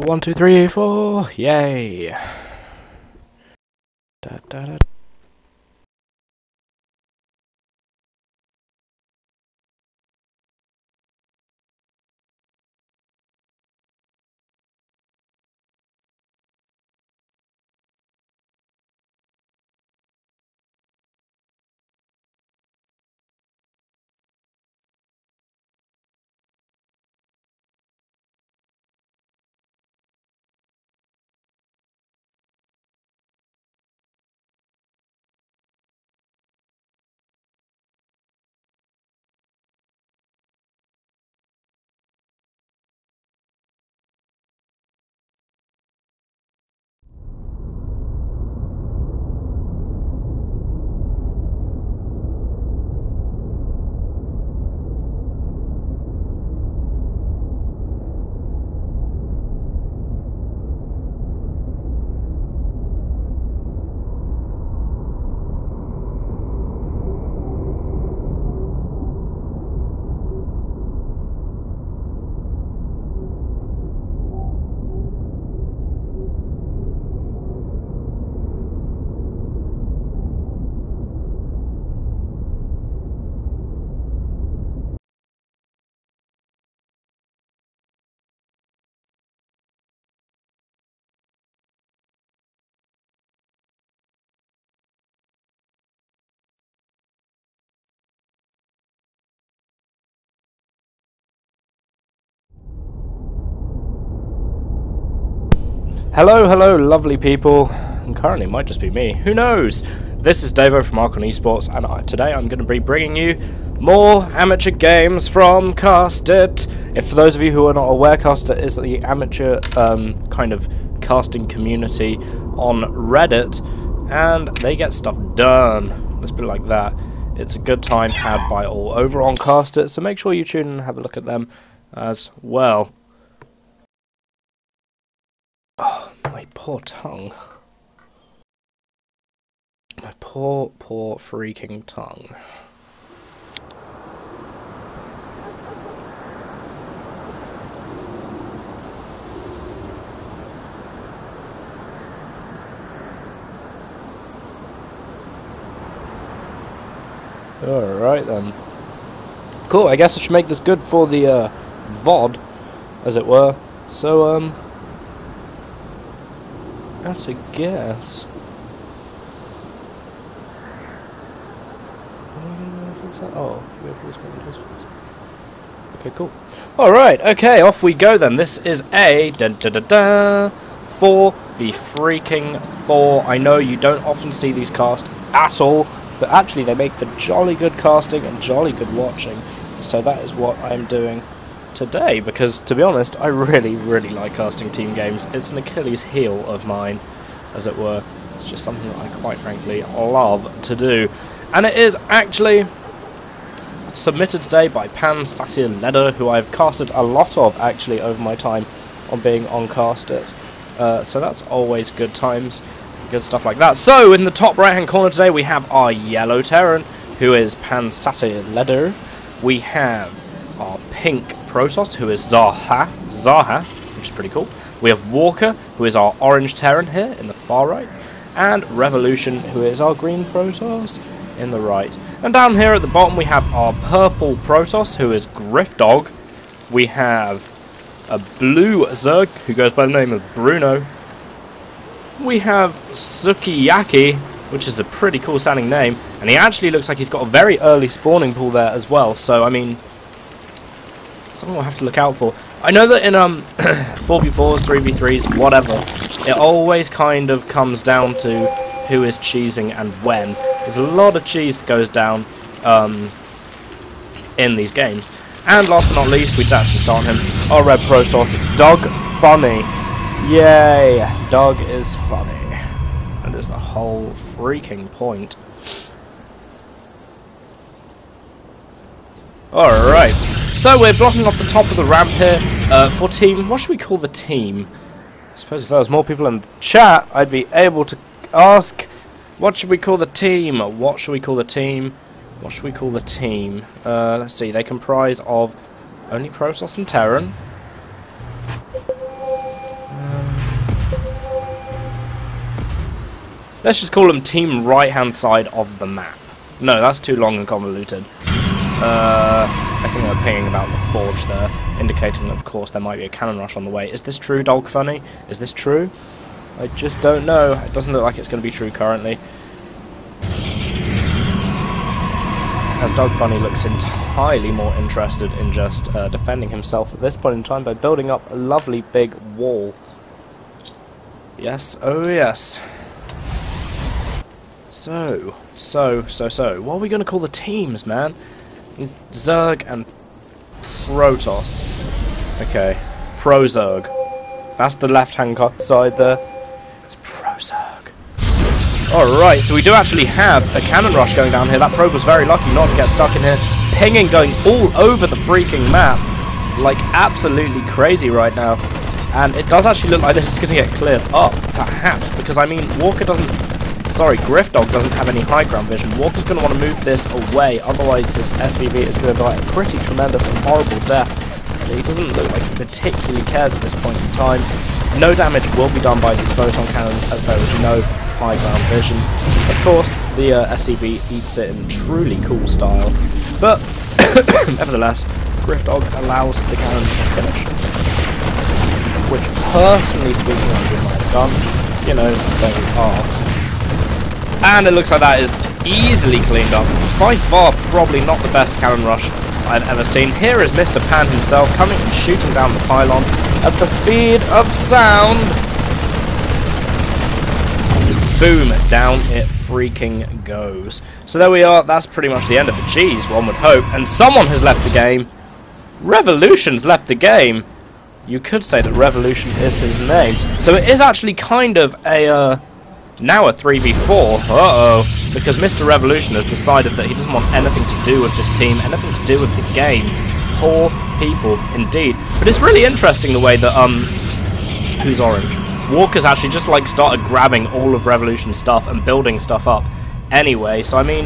1, 2, 3, 4. Yay. Da, da, da. Hello, hello, lovely people, and currently it might just be me, who knows? This is Davo from Archon Esports, and today I'm going to be bringing you more amateur games from Castit. For those of you who are not aware, Castit is the amateur kind of casting community on Reddit, and they get stuff done, let's put it like that. It's a good time had by all over on Castit, so make sure you tune in and have a look at them as well. Oh, my poor tongue. My poor freaking tongue. Alright then. Cool, I guess I should make this good for the VOD, as it were. So, that's a guess. Oh, okay, cool. Alright, okay, off we go then. This is a for the freaking 4. I know you don't often see these cast at all, but actually they make for jolly good casting and jolly good watching. So that is what I'm doing today, because to be honest, I really like casting team games. It's an Achilles heel of mine, as it were. It's just something that I quite frankly love to do. And it is actually submitted today by Castit, who I've casted a lot of actually over my time on being on Castit. So that's always good times, good stuff like that. So in the top right hand corner today we have our yellow Terran, who is Castit. We have our pink Protoss, who is Zaha, which is pretty cool. We have Walker, who is our orange Terran here in the far right, and Revolution, who is our green Protoss in the right. And down here at the bottom we have our purple Protoss, who is Griffdog. We have a blue Zerg, who goes by the name of Bruno. We have Sukiyaki, which is a pretty cool sounding name, and he actually looks like he's got a very early spawning pool there as well, so I mean, something we'll have to look out for. I know that in 4v4s, 3v3s, whatever, it always kind of comes down to who is cheesing and when. There's a lot of cheese that goes down in these games. And last but not least, we'd actually start him, our red Protoss, Doug Funny. Yay, Doug is funny. That is the whole freaking point. Alright, so we're blocking off the top of the ramp here for team. What should we call the team? I suppose if there was more people in the chat, I'd be able to ask, what should we call the team? What should we call the team? What should we call the team? Let's see, they comprise of only Protoss and Terran. Let's just call them team right-hand side of the map. No, that's too long and convoluted. I think they're pinging about the forge there, indicating that, of course, there might be a cannon rush on the way. Is this true, Dog Funny? Is this true? I just don't know. It doesn't look like it's going to be true currently. As Dog Funny looks entirely more interested in just defending himself at this point in time by building up a lovely big wall. Yes, oh yes. So, what are we going to call the teams, man? Zerg and Protoss. Okay, Pro-Zerg. That's the left-hand side there. It's Pro-Zerg. Alright, so we do actually have a cannon rush going down here. That probe was very lucky not to get stuck in here. Pinging going all over the freaking map. Like, absolutely crazy right now. And it does actually look like this is going to get cleared up, perhaps. Because, I mean, Griffdog doesn't have any high ground vision. Walker's going to want to move this away, otherwise his SCV is going to die a pretty tremendous and horrible death. He doesn't look like he particularly cares at this point in time. No damage will be done by these photon cannons as there is no high ground vision. Of course, the SCV eats it in truly cool style, but nevertheless, Griffdog allows the cannon to finish. Which, personally speaking, I would have done. You know, there we are. And it looks like that is easily cleaned up. By far, probably not the best cannon rush I've ever seen. Here is Mr. Pan himself coming and shooting down the pylon at the speed of sound. Boom, down it freaking goes. So there we are. That's pretty much the end of the cheese, one would hope. And someone has left the game. Revolution's left the game. You could say that Revolution is his name. So it is actually kind of a... now a 3v4, because Mr. Revolution has decided that he doesn't want anything to do with this team, anything to do with the game. Poor people, indeed. But it's really interesting the way that, who's orange? Walker's actually just, like, started grabbing all of Revolution's stuff and building stuff up anyway, so I mean,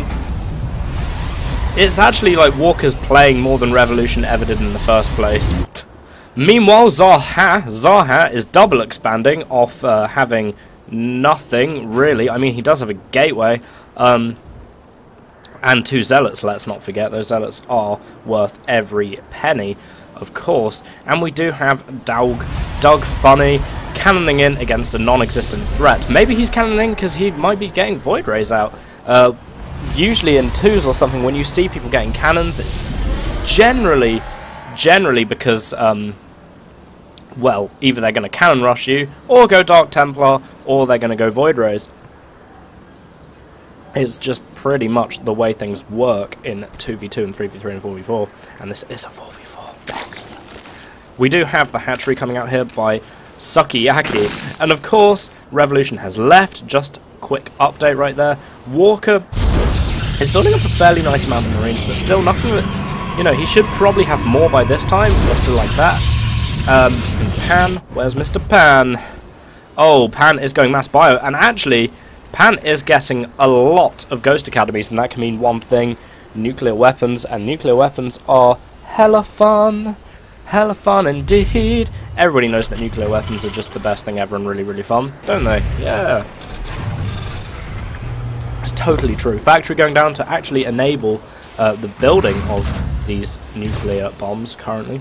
it's actually like Walker's playing more than Revolution ever did in the first place. Meanwhile, Zaha is double expanding off having... nothing, really. I mean, he does have a gateway, and 2 zealots, let's not forget. Those zealots are worth every penny, of course. And we do have Doug Funny cannoning in against a non-existent threat. Maybe he's cannoning because he might be getting Void Rays out. Usually in 2s or something, when you see people getting cannons, it's generally because... well, either they're going to cannon rush you, or go Dark Templar, or they're going to go Void Rays. It's just pretty much the way things work in 2v2 and 3v3 and 4v4, and this is a 4v4. Excellent. We do have the hatchery coming out here by Sukiyaki, and of course, Revolution has left. Just a quick update right there. Walker is building up a fairly nice amount of Marines, but still nothing that, you know, he should probably have more by this time. Let's do it like that. And Pan, where's Mr. Pan? Oh, Pan is going mass bio, and actually, Pan is getting a lot of Ghost Academies, and that can mean one thing: nuclear weapons, and nuclear weapons are hella fun indeed. Everybody knows that nuclear weapons are just the best thing ever and really, really fun, don't they? Yeah. It's totally true. Factory going down to actually enable the building of these nuclear bombs currently.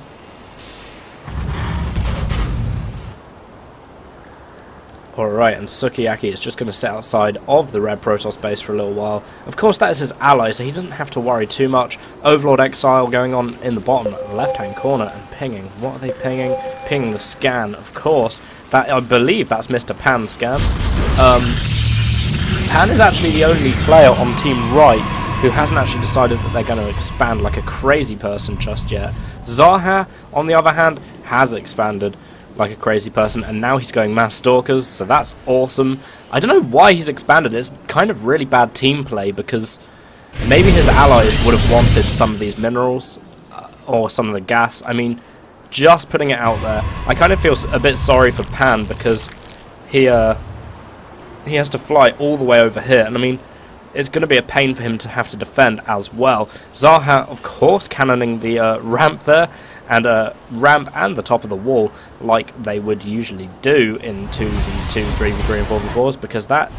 Alright, and Sukiyaki is just going to sit outside of the Red Protoss base for a little while. Of course, that is his ally, so he doesn't have to worry too much. Overlord Exile going on in the bottom left-hand corner and pinging. What are they pinging? Pinging the scan, of course. That, I believe that's Mr. Pan's scan. Pan is actually the only player on Team Right who hasn't actually decided that they're going to expand like a crazy person just yet. Zaha, on the other hand, has expanded like a crazy person, and now he's going mass stalkers, so that's awesome. I don't know why he's expanded. It's kind of really bad team play, because maybe his allies would have wanted some of these minerals or some of the gas. I mean, just putting it out there. I kind of feel a bit sorry for Pan, because he has to fly all the way over here, and I mean, it's going to be a pain for him to have to defend as well. Zaha, of course, cannoning the ramp there, and ramp and the top of the wall like they would usually do in 2v2, 3v3 and 4v4s, because that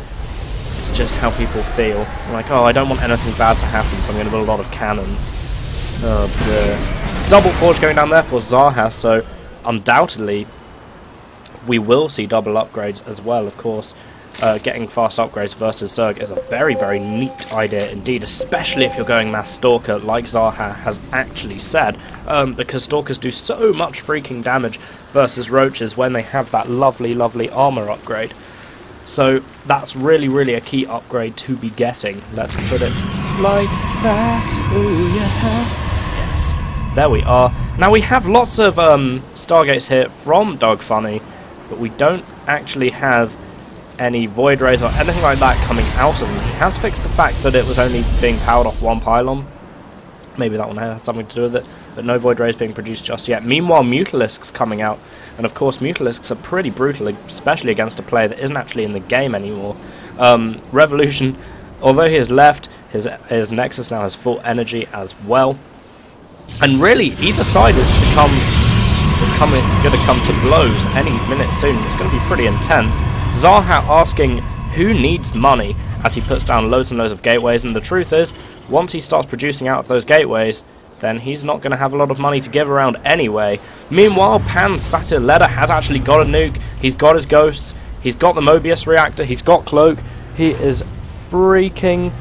It's just how people feel. Like, oh, I don't want anything bad to happen, so I'm going to build a lot of cannons. Oh dear. Double Forge going down there for Zaha, so undoubtedly we will see double upgrades as well, of course. Getting fast upgrades versus Zerg is a very, very neat idea indeed, especially if you're going Mass Stalker, like Zaha has actually said, because Stalkers do so much freaking damage versus Roaches when they have that lovely, lovely armor upgrade. So that's really, really a key upgrade to be getting. Let's put it like that. Ooh, yeah. Yes. There we are. Now we have lots of Stargates here from Doug Funny, but we don't actually have any Void Rays or anything like that coming out of them. He has fixed the fact that it was only being powered off one pylon. Maybe that one has something to do with it, but no Void Rays being produced just yet. Meanwhile, Mutalisks coming out, and of course Mutalisks are pretty brutal, especially against a player that isn't actually in the game anymore. Revolution, although he has left, his Nexus now has full energy as well. And really, either side is going to come to blows any minute soon. It's going to be pretty intense. Zaha asking who needs money as he puts down loads and loads of gateways, and the truth is, once he starts producing out of those gateways, then he's not going to have a lot of money to give around anyway. Meanwhile, Pan Satyr Leder has actually got a nuke, he's got his ghosts, he's got the Mobius reactor, he's got Cloak, he is freaking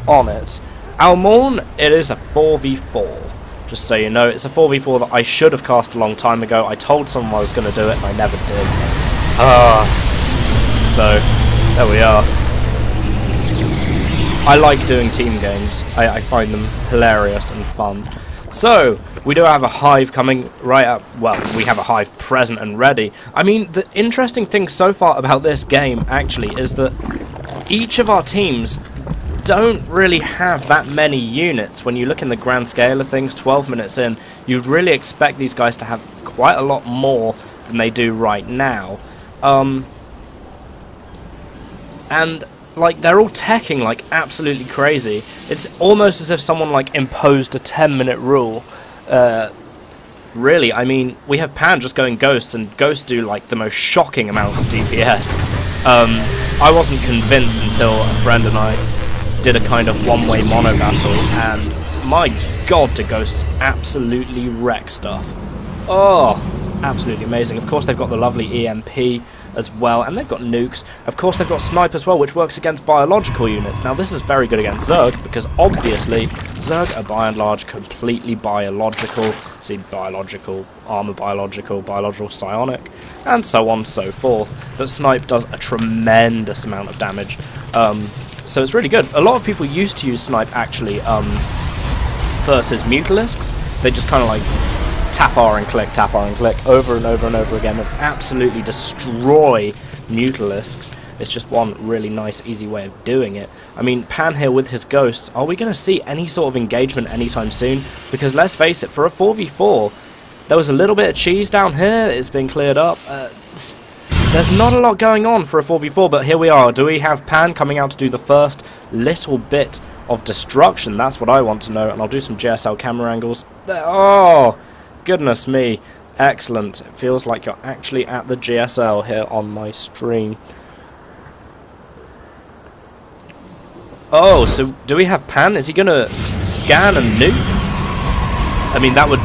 on it. Almorn, it is a 4v4. Just so you know, it's a 4v4 that I should have cast a long time ago. I told someone I was going to do it and I never did. So, there we are. I like doing team games. I find them hilarious and fun. So, we do have a hive coming right up. Well, we have a hive present and ready. I mean, the interesting thing so far about this game, actually, is that each of our teams don't really have that many units. When you look in the grand scale of things, 12 minutes in, you'd really expect these guys to have quite a lot more than they do right now. And like, they're all teching like absolutely crazy. It's almost as if someone like imposed a 10-minute rule. Really, I mean, we have Pan just going Ghosts, and Ghosts do like the most shocking amount of DPS. I wasn't convinced until a friend and I did a kind of one-way mono battle, and my god, do Ghosts absolutely wreck stuff. Oh, absolutely amazing. Of course, they've got the lovely EMP as well, and they've got nukes. Of course, they've got Snipe as well, which works against biological units. Now, this is very good against Zerg, because obviously, Zerg are by and large completely biological. See, biological, armor biological, biological psionic, and so on and so forth. But Snipe does a tremendous amount of damage. So it's really good. A lot of people used to use Snipe, actually, versus Mutalisks. They just kind of like tap R and click over and over and over again and absolutely destroy Mutalisks. It's just one really nice, easy way of doing it. I mean, Pan here with his ghosts, are we going to see any sort of engagement anytime soon? Because let's face it, for a 4v4, there was a little bit of cheese down here, it's been cleared up. There's not a lot going on for a 4v4, but here we are. Do we have Pan coming out to do the first little bit of destruction? That's what I want to know, and I'll do some GSL camera angles. Oh, goodness me. Excellent. It feels like you're actually at the GSL here on my stream. Oh, so do we have Pan? Is he going to scan and nuke? I mean, that would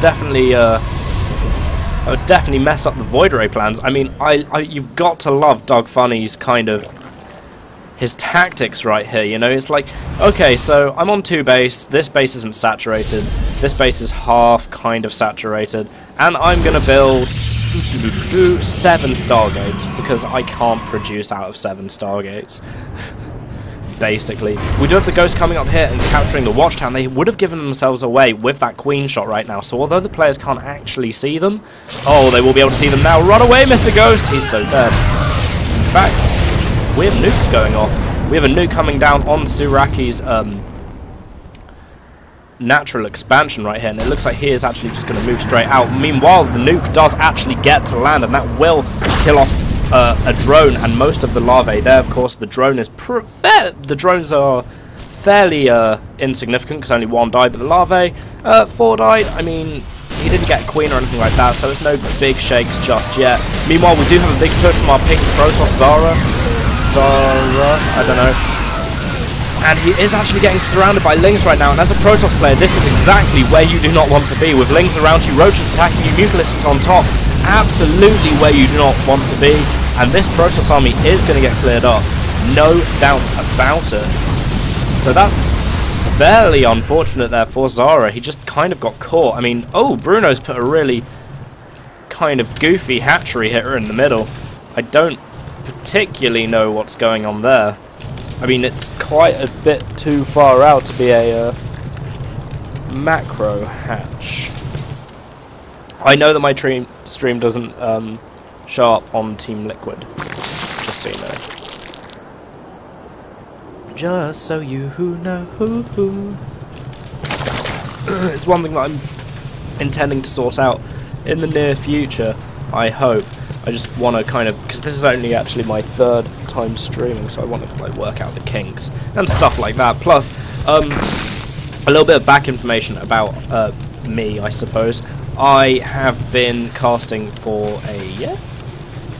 definitely mess up the Void Ray plans. I mean, you've got to love Doug Funny's kind of his tactics right here, you know. It's like, okay, so I'm on 2 base, this base isn't saturated, this base is half kind of saturated, and I'm gonna build 7 Stargates, because I can't produce out of 7 Stargates. Basically. We do have the Ghost coming up here and capturing the Watchtower. They would have given themselves away with that Queen shot right now, so although the players can't actually see them, oh, they will be able to see them now. Run away, Mr. Ghost! He's so dead. In fact, we have nukes going off. We have a nuke coming down on Suraki's natural expansion right here, and it looks like he is actually just going to move straight out. Meanwhile, the nuke does actually get to land, and that will kill off a drone and most of the larvae there. Of course, the drone is the drones are fairly insignificant because only 1 died, but the larvae 4 died. I mean, he didn't get a queen or anything like that, so it's no big shakes just yet. Meanwhile, we do have a big push from our pink Protoss Zara, I don't know. And he is actually getting surrounded by Lings right now, and as a Protoss player, this is exactly where you do not want to be. With Lings around you, Roaches attacking you, Mucolists on top, absolutely where you do not want to be. And this Protoss army is going to get cleared up, no doubts about it. So that's fairly unfortunate there for Zara. He just kind of got caught. I mean, oh, Bruno's put a really kind of goofy hatchery hitter in the middle. I don't particularly know what's going on there. I mean, it's quite a bit too far out to be a macro hatch. I know that my stream doesn't show up on Team Liquid, just so you know. Just so you know. It's one thing that I'm intending to sort out in the near future, I hope. I just want to kind of, because this is only actually my 3rd time streaming, so I want to like work out the kinks and stuff like that. Plus, a little bit of back information about me, I suppose. I have been casting for a year?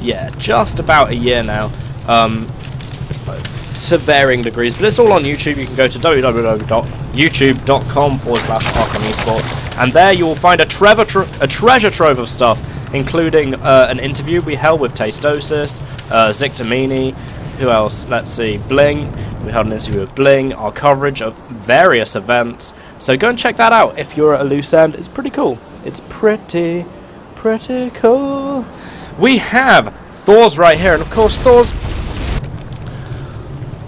Yeah, just about a year now, to varying degrees, but it's all on YouTube. You can go to www.youtube.com/ArchonEsports, and there you will find a treasure trove of stuff, including an interview we held with Tastosis, Zictamini, who else? Let's see, Bling. We held an interview with Bling, our coverage of various events. So go and check that out if you're at a loose end. It's pretty cool. It's pretty cool. We have Thors right here, and of course Thors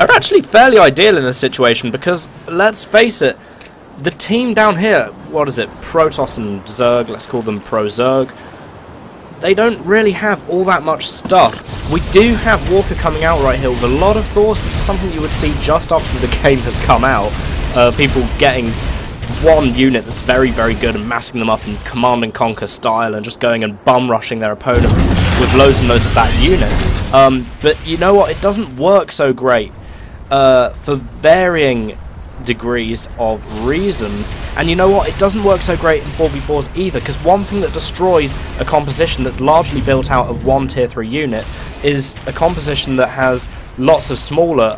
are actually fairly ideal in this situation because, let's face it, the team down here, what is it, Protoss and Zerg, let's call them Pro-Zerg, they don't really have all that much stuff. We do have Walker coming out right here with a lot of Thors. This is something you would see just after the game has come out. People getting one unit that's very, very good and massing them up in Command and Conquer style and just going and bum rushing their opponents with loads and loads of that unit. But you know what? It doesn't work so great for varying degrees of reasons. And you know what? It doesn't work so great in 4v4s either, because one thing that destroys a composition that's largely built out of one tier 3 unit is a composition that has lots of smaller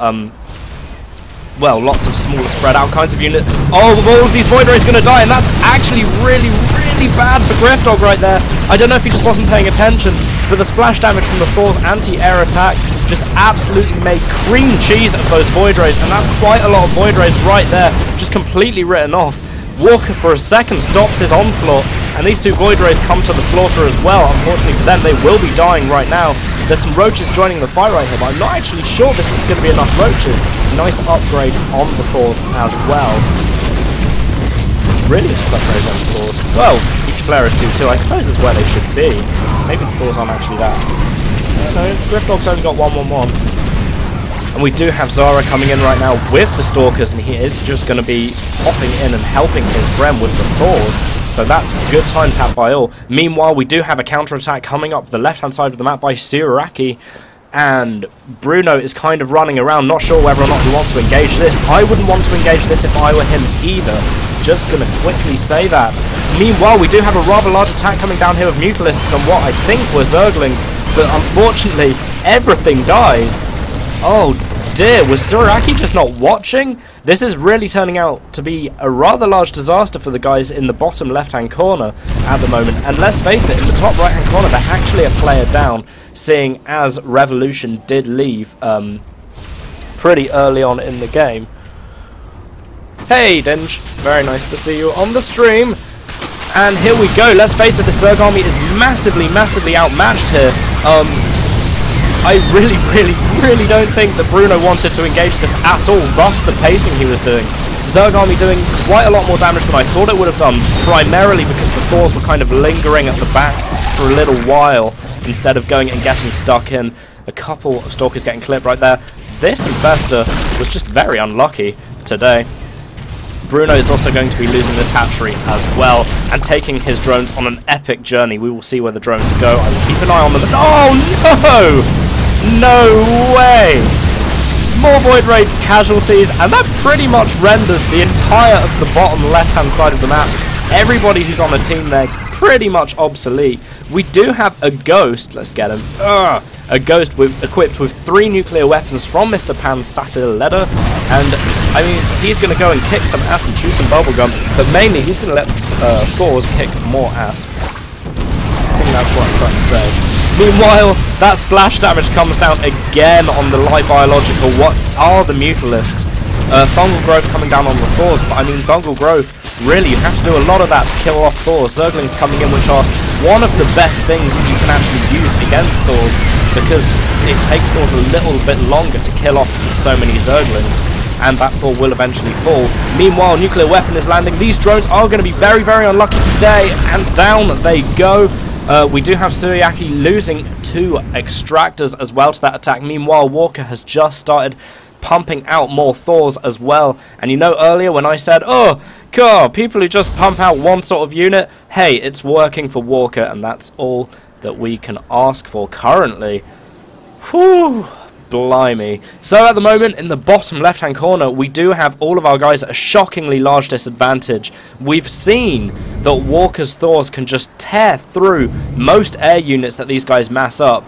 spread out kinds of units. Oh, all of these Void Rays are going to die, and that's actually really, really bad for Griffdog right there. I don't know if he just wasn't paying attention, but the splash damage from the Thor's anti-air attack just absolutely made cream cheese of those Void Rays, and that's quite a lot of Void Rays right there, just completely written off. Walker for a second stops his onslaught, and these two Void Rays come to the slaughter as well. Unfortunately for them, they will be dying right now. There's some Roaches joining the fight right here, but I'm not actually sure this is going to be enough Roaches. Nice upgrades on the Thors as well. Really nice upgrades on the Thors. Well, each player is 2-2. I suppose it's where they should be. Maybe the Thors aren't actually that. No, Griffdog's only got 1-1-1. And we do have Zara coming in right now with the Stalkers, and he is just going to be popping in and helping his friend with the Thors. So that's good time to have by all. Meanwhile, we do have a counter-attack coming up the left-hand side of the map by Suraki, and Bruno is kind of running around, not sure whether or not he wants to engage this. I wouldn't want to engage this if I were him either. Just going to quickly say that. Meanwhile, we do have a rather large attack coming down here with Mucolists on what I think were Zerglings, but unfortunately, everything dies. Oh dear, was Suraki just not watching? This is really turning out to be a rather large disaster for the guys in the bottom left-hand corner at the moment. And let's face it, in the top right-hand corner, they're actually a player down, seeing as Revolution did leave pretty early on in the game. Hey, Dinge, very nice to see you on the stream. And here we go. Let's face it, the Zerg army is massively, massively outmatched here. I really don't think that Bruno wanted to engage this at all, thus the pacing he was doing. Zerg army doing quite a lot more damage than I thought it would have done, primarily because the Thors were kind of lingering at the back for a little while, instead of going and getting stuck in. A couple of Stalkers getting clipped right there. This Infestor was just very unlucky today. Bruno is also going to be losing this hatchery as well, and taking his drones on an epic journey. We will see where the drones go. I will keep an eye on them. Oh no! No way! More Void Raid casualties, and that pretty much renders the entire of the bottom left-hand side of the map. Everybody who's on the team there pretty much obsolete. We do have a Ghost. Let's get him. Ghost equipped with 3 nuclear weapons from Mr. Pan's Satyr Leather, and I mean, he's going to go and kick some ass and chew some bubblegum, but mainly he's going to let Thors kick more ass. I think that's what I'm trying to say. Meanwhile, that splash damage comes down again on the light biological. What are the Mutalisks? Fungal Growth coming down on the Thors, but I mean, Fungal Growth, really, you have to do a lot of that to kill off Thors. Zerglings coming in, which are one of the best things that you can actually use against Thors, because it takes Thors a little bit longer to kill off so many Zerglings, and that Thor will eventually fall. Meanwhile, nuclear weapon is landing. These drones are going to be very, very unlucky today, and down they go. We do have Suriaki losing 2 extractors as well to that attack. Meanwhile, Walker has just started pumping out more Thors as well. And you know, earlier when I said, oh, God, people who just pump out one sort of unit, hey, it's working for Walker, and that's all that we can ask for currently. Whew. Blimey. So at the moment, in the bottom left-hand corner, we do have all of our guys at a shockingly large disadvantage. We've seen that Walker's Thors can just tear through most air units that these guys mass up.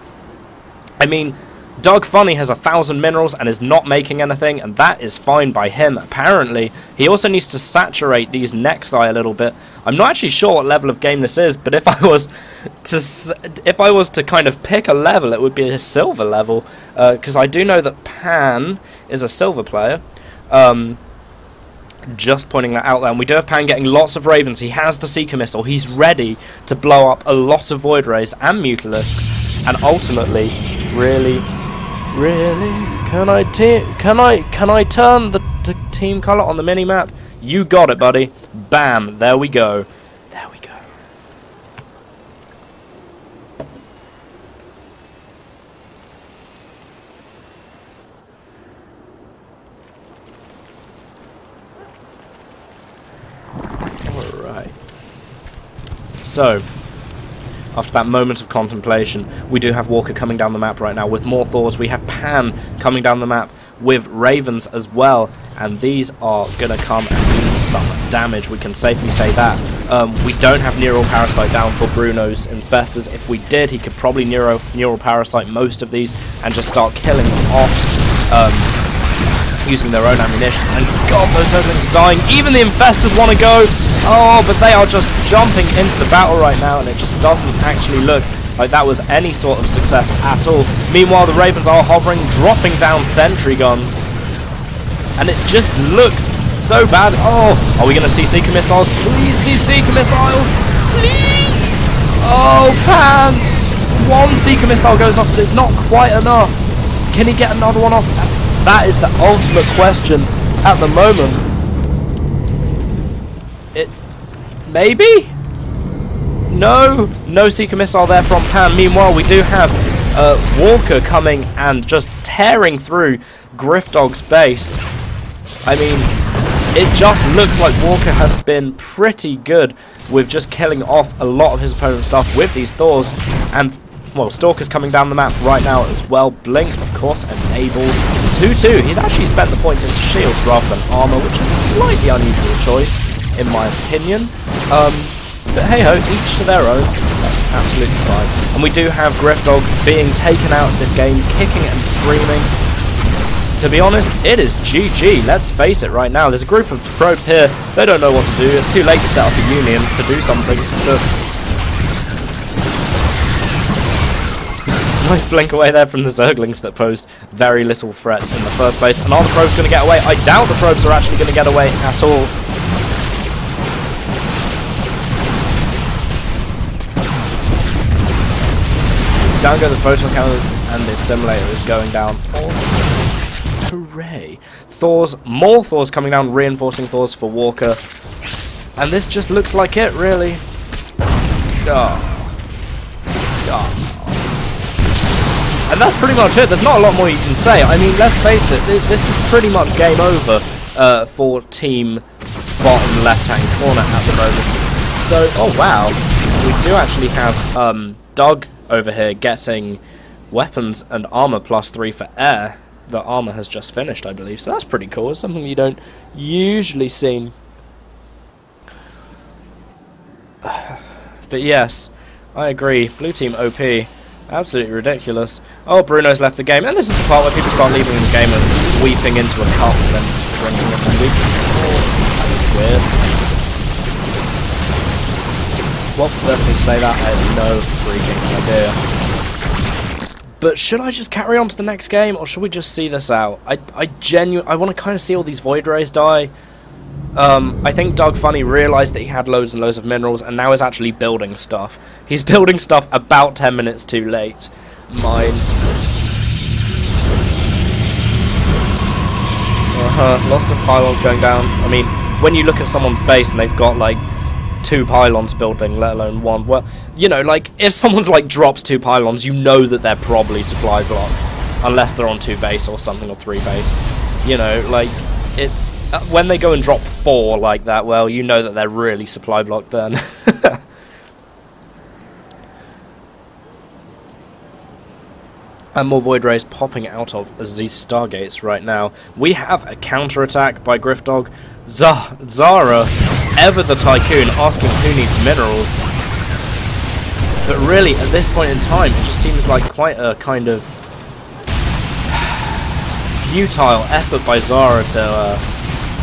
I mean, Doug Funny has 1,000 minerals and is not making anything, and that is fine by him, apparently. He also needs to saturate these Nexi a little bit. I'm not actually sure what level of game this is, but if I was to kind of pick a level, it would be a silver level, because I do know that Pan is a silver player. Just pointing that out there. And we do have Pan getting lots of Ravens. He has the Seeker Missile. He's ready to blow up a lot of Void Rays and Mutalisks, and ultimately, really, can I turn the team color on the mini map? You got it, buddy. Bam, there we go. There we go. Alright. So, after that moment of contemplation, we do have Walker coming down the map right now with more Thors. We have Pan coming down the map with Ravens as well, and these are going to come and do some damage, we can safely say that. We don't have Neural Parasite down for Bruno's Infestors. If we did, he could probably Neural Parasite most of these and just start killing them off using their own ammunition. And God, those Zerglings are dying. Even the Infestors want to go. Oh, but they are just jumping into the battle right now, and it just doesn't actually look like that was any sort of success at all. Meanwhile, the Ravens are hovering, dropping down sentry guns, and it just looks so bad. Oh, are we going to see Seeker Missiles? Please see Seeker Missiles, please! Oh, Pan! One Seeker Missile goes off, but it's not quite enough. Can he get another one off? That is the ultimate question at the moment. Maybe? No Seeker Missile there from Pan. Meanwhile, we do have Walker coming and just tearing through Griffdog's base. I mean, it just looks like Walker has been pretty good with just killing off a lot of his opponent's stuff with these Thors. And, well, Stalker's coming down the map right now as well. Blink, of course, enabled. 2-2. He's actually spent the points into shields rather than armor, which is a slightly unusual choice, in my opinion. But hey-ho, each to their own. That's absolutely fine. And we do have Griffdog being taken out of this game, kicking and screaming. To be honest, it is GG. Let's face it right now. There's a group of probes here. They don't know what to do. It's too late to set up a union to do something. Nice blink away there from the Zerglings that posed very little threat in the first place. And are the probes going to get away? I doubt the probes are actually going to get away at all. Down go the photon cannons, and the simulator is going down also. Hooray. Thors, more Thors coming down, reinforcing Thors for Walker. And this just looks like it, really. And that's pretty much it. There's not a lot more you can say. I mean, let's face it, this is pretty much game over for team bottom left-hand corner at the moment. So, oh wow, we do actually have Doug over here getting weapons and armor +3 for air. The armor has just finished, I believe, so that's pretty cool. It's something you don't usually see. But yes, I agree. Blue team OP. Absolutely ridiculous. Oh, Bruno's left the game, and this is the part where people start leaving the game and weeping into a cup and then drinking it from weakness. Oh, that was weird. What possessed me to say that? I have no freaking idea. But should I just carry on to the next game, or should we just see this out? I want to kind of see all these Void Rays die. I think Doug Funny realised that he had loads and loads of minerals and now is actually building stuff. He's building stuff about 10 minutes too late. Mine. Lots of pylons going down. I mean, when you look at someone's base and they've got like 2 pylons building, let alone 1, well, you know, like, if someone's like drops 2 pylons, you know that they're probably supply block. Unless they're on 2 base or something, or 3 base. You know, like, it's... when they go and drop 4 like that, well, you know that they're really supply blocked then. And more Void Rays popping out of these Stargates right now. We have a counter-attack by Griffdog. Zara, ever the Tycoon, asking who needs minerals. But really, at this point in time, it just seems like quite a kind of futile effort by Zara to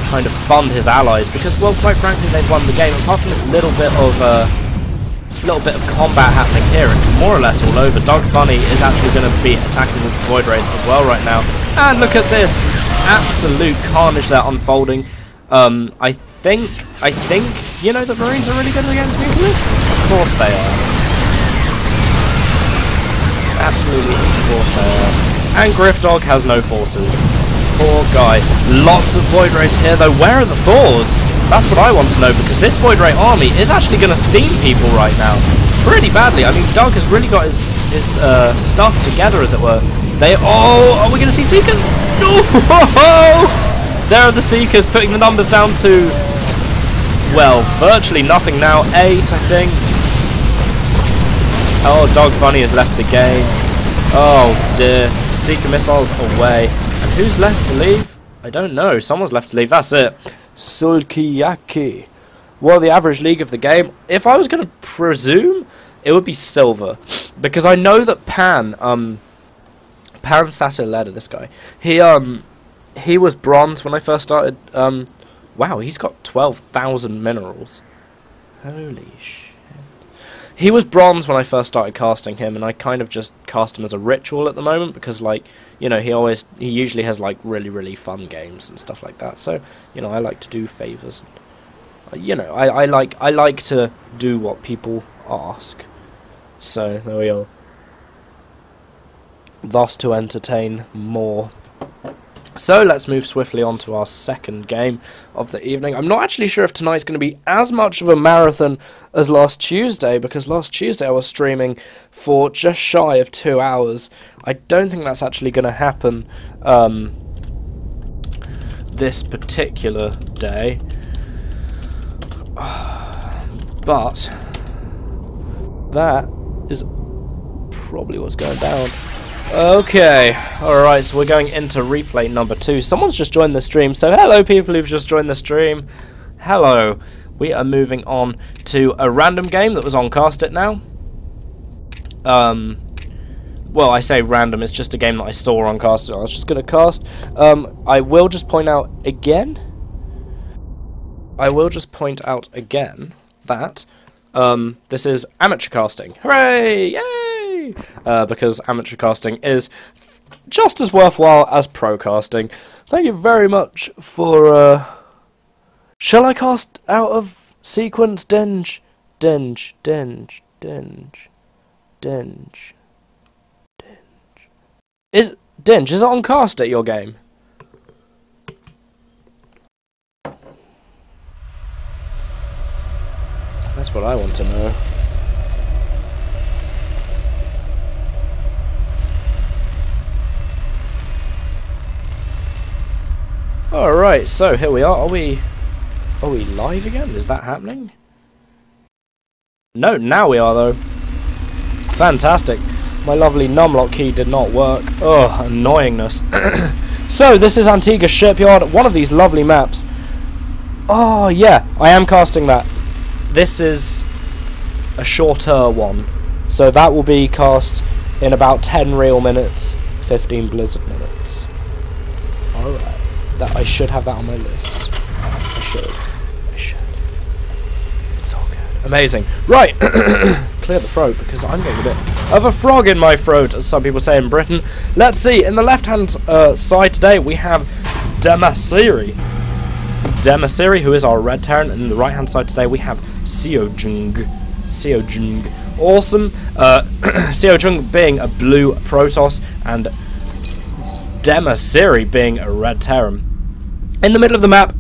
kind of fund his allies, because, well, quite frankly, they've won the game. Apart from this little bit of combat happening here, it's more or less all over. Doug Funny is actually going to be attacking with Void Rays as well right now. And look at this, absolute carnage there unfolding. I think, you know, the Marines are really good against Mutalisks. Of course they are. Absolutely, of course they are. And Griffdog has no forces. Poor guy. Lots of Void Rays here though. Where are the Thors? That's what I want to know, because this Void Ray army is actually going to steam people right now. Pretty badly. I mean, Doug has really got his stuff together, as it were. Are we going to see Seekers? No! There are the Seekers, putting the numbers down to, well, virtually nothing now. 8, I think. Oh, Doug Funny has left the game. Oh dear. Seeker missiles away. And who's left to leave? I don't know. Someone's left to leave. That's it. Sulkiyaki. Well, the average league of the game, if I was going to presume, it would be silver. Because I know that Pan Satileda, this guy, he was bronze when I first started. Wow, he's got 12,000 minerals. Holy shit. He was bronze when I first started casting him, and I kind of just cast him as a ritual at the moment, because, like, you know, he usually has, like, really, really fun games and stuff like that. So, you know, I like to do favours. You know, I like to do what people ask. So, there we are. Thus to entertain more. So, let's move swiftly on to our second game of the evening. I'm not actually sure if tonight's going to be as much of a marathon as last Tuesday, because last Tuesday I was streaming for just shy of 2 hours. I don't think that's actually going to happen this particular day. But that is probably what's going down. Okay, alright, so we're going into replay number 2. Someone's just joined the stream, so hello people who've just joined the stream. Hello. We are moving on to a random game that was on Castit now. Well, I say random, it's just a game that I saw on Castit. I was just going to cast. I will just point out again that this is amateur casting. Hooray! Yay! Because amateur casting is just as worthwhile as pro casting. Thank you very much for... Shall I cast out of sequence? Denge. Is it on Castit, your game? That's what I want to know. Alright, so here we are. Are we live again? Is that happening? No, now we are though. Fantastic. My lovely numlock key did not work. Ugh, annoyingness. So, this is Antigua Shipyard, one of these lovely maps. Oh, yeah, I am casting that. This is a shorter one. So that will be cast in about 10 real minutes, 15 Blizzard minutes. Alright. That I should have that on my list. I should. It's all good. Amazing. Right. Clear the throat, because I'm getting a bit of a frog in my throat, as some people say in Britain. Let's see. In the left-hand side today, we have Demasiri. Demasiri, who is our red Terran, and in the right-hand side today, we have Seojung. Awesome. Seojung being a blue Protoss, and Demasiri being a red Terran. In the middle of the map,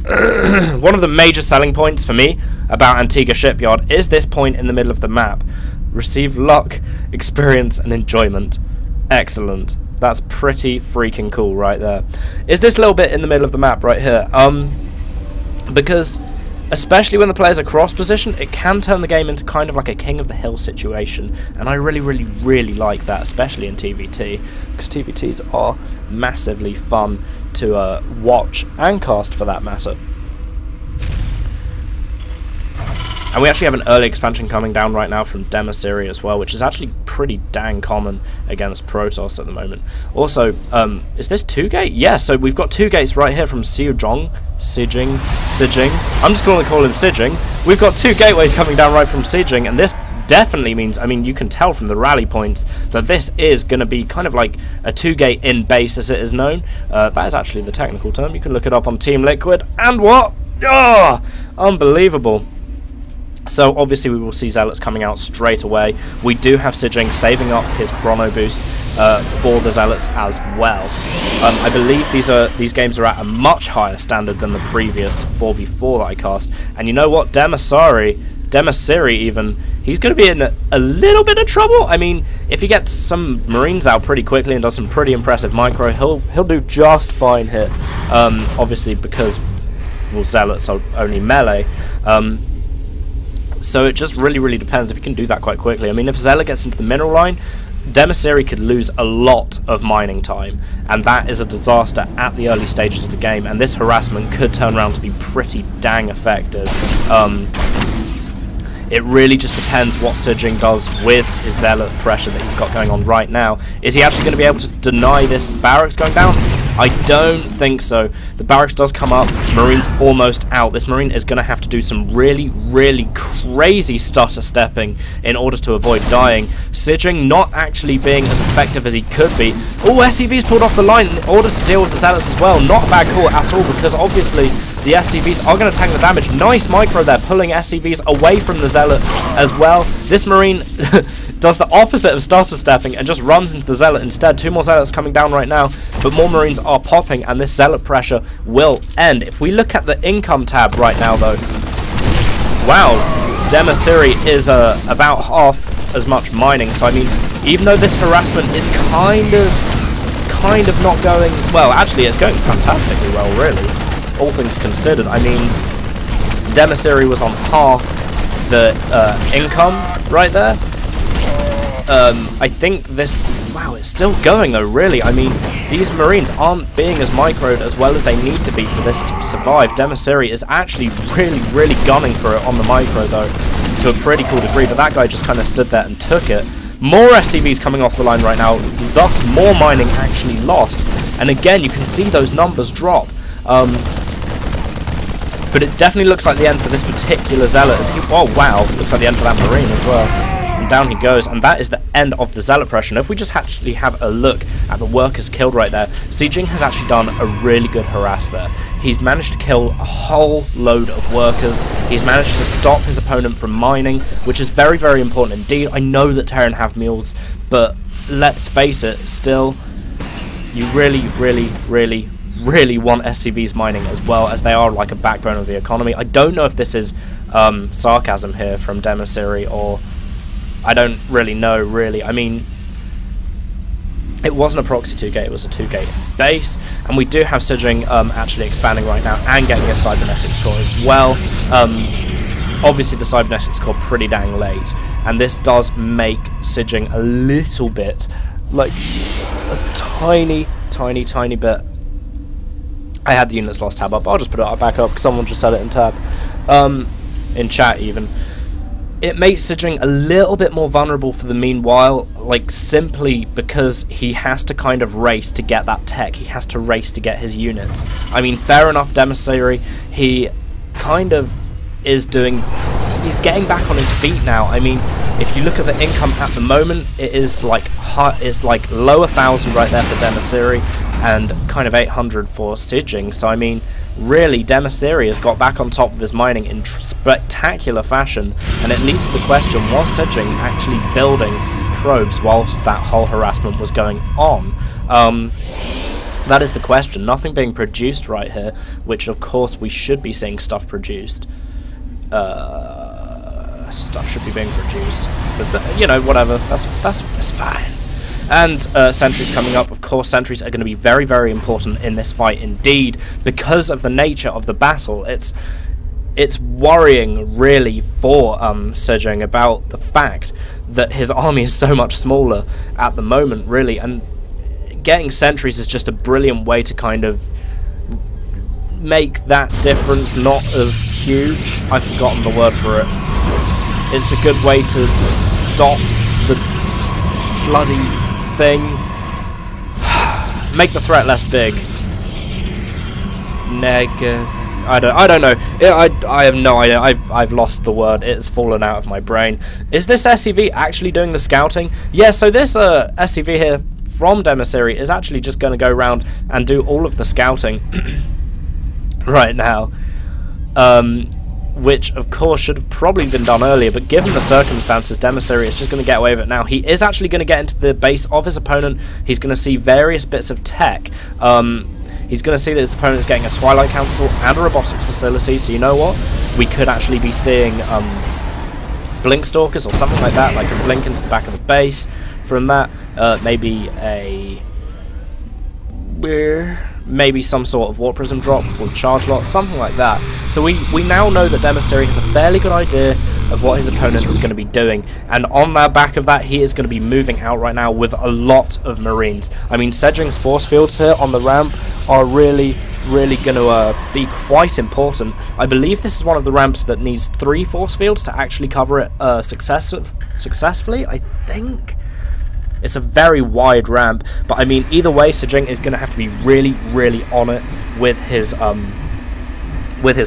one of the major selling points for me about Antigua Shipyard is this point in the middle of the map. Receive luck, experience, and enjoyment. Excellent. That's pretty freaking cool right there. Is this little bit in the middle of the map right here? Because especially when the players are cross position, it can turn the game into kind of like a king of the hill situation, and I really like that, especially in TVT, because TVTs are massively fun to watch and cast for that matter. And we actually have an early expansion coming down right now from Demasiri as well, which is actually pretty dang common against Protoss at the moment. Also, is this 2-gate? Yeah, so we've got 2 gates right here from Sijing. I'm just going to call him Sijing. We've got 2 gateways coming down right from Sijing, and this definitely means, I mean, you can tell from the rally points that this is going to be kind of like a 2-gate in base, as it is known. That is actually the technical term. You can look it up on Team Liquid. And what? Oh, unbelievable. So obviously we will see Zealots coming out straight away. We do have Sijing saving up his chrono boost for the Zealots as well. I believe these games are at a much higher standard than the previous 4v4 that I cast. And you know what? Demasiri even, he's going to be in a little bit of trouble. I mean, if he gets some Marines out pretty quickly and does some pretty impressive micro, he'll do just fine here. Obviously because, well, Zealots are only melee. So it just really depends if you can do that quite quickly. I mean, if Zealot gets into the mineral line, Demasiri could lose a lot of mining time, and that is a disaster at the early stages of the game, and this harassment could turn around to be pretty dang effective. It really just depends what Sijing does with his Zealot pressure that he's got going on right now. Is he actually going to be able to deny this barracks going down? I don't think so. The barracks does come up. Marine's almost out. This Marine is going to have to do some really crazy stutter stepping in order to avoid dying. Sijing not actually being as effective as he could be. Oh, SCV's pulled off the line in order to deal with the Zealots as well. Not a bad call at all, because obviously the SCVs are going to tank the damage. Nice micro there, pulling SCVs away from the Zealot as well. This Marine does the opposite of starter stepping and just runs into the Zealot instead. 2 more Zealots coming down right now, but more Marines are popping, and this Zealot pressure will end. If we look at the income tab right now, though, wow, Demasiri is about half as much mining. So I mean, even though this harassment is kind of not going well, actually it's going fantastically well, really, all things considered. I mean, Demasiri was on half the income right there. I think this, wow, it's still going though, really. I mean, these Marines aren't being as microed as well as they need to be for this to survive. Demasiri is actually really gunning for it on the micro though, to a pretty cool degree, but that guy just kind of stood there and took it. More SCVs coming off the line right now, thus more mining actually lost. And again, you can see those numbers drop. But it definitely looks like the end for this particular Zealot. Oh wow, looks like the end for that Marine as well. And down he goes, and that is the end of the Zealot pressure. And if we just actually have a look at the workers killed right there, Sijing has actually done a really good harass there. He's managed to kill a whole load of workers. He's managed to stop his opponent from mining, which is very important indeed. I know that Terran have mules, but let's face it, still, you really want SCVs mining as well, as they are like a backbone of the economy. I don't know if this is sarcasm here from Demasiri, or I don't really know, really. I mean, it wasn't a proxy 2-gate, it was a 2-gate base, and we do have Sijing actually expanding right now and getting a cybernetics core as well. Obviously the cybernetics core pretty dang late, and this does make Sijing a little bit, like a tiny bit. I had the units lost tab up. I'll just put it back up because someone just said it in tab, in chat even. it makes Sijing a little bit more vulnerable for the meanwhile, like simply because he has to kind of race to get that tech, he has to race to get his units. I mean, fair enough, Demissary, he kind of is doing, he's getting back on his feet now. I mean, if you look at the income at the moment, it is like low 1,000 right there for Demissary and kind of 800 for Sijing. So I mean, really, Demissary has got back on top of his mining in spectacular fashion, and it leads to the question, was Sijing actually building probes whilst that whole harassment was going on? That is the question. Nothing being produced right here, which of course we should be seeing stuff produced. Stuff should be being produced, but you know, whatever, that's fine. And sentries coming up. Of course, sentries are going to be very, very important in this fight indeed, because of the nature of the battle. It's worrying, really, for Sejong about the fact that his army is so much smaller at the moment, really, and getting sentries is just a brilliant way to kind of make that difference not as huge. I've forgotten the word for it. It's a good way to stop the bloody thing. Make the threat less big. I don't know. I have no idea. I've lost the word. It's fallen out of my brain. Is this SCV actually doing the scouting? Yeah, so this SCV here from Demissary is actually just going to go around and do all of the scouting right now. Which of course should have probably been done earlier, but given the circumstances, Demissary is just going to get away with it now. He is actually going to get into the base of his opponent. He's going to see various bits of tech. He's going to see that his opponent is getting a Twilight Council and a robotics facility, so you know what? We could actually be seeing Blink Stalkers or something like that, like a blink into the back of the base. From that, maybe some sort of Warp Prism drop with Charge Lot, something like that. So we now know that Demissary has a fairly good idea of what his opponent is going to be doing, and on the back of that, he is going to be moving out right now with a lot of Marines. I mean, Sejong's force fields here on the ramp are really going to be quite important. I believe this is one of the ramps that needs 3 force fields to actually cover it successfully, I think. It's a very wide ramp, but I mean, either way, Sejong is going to have to be really on it with his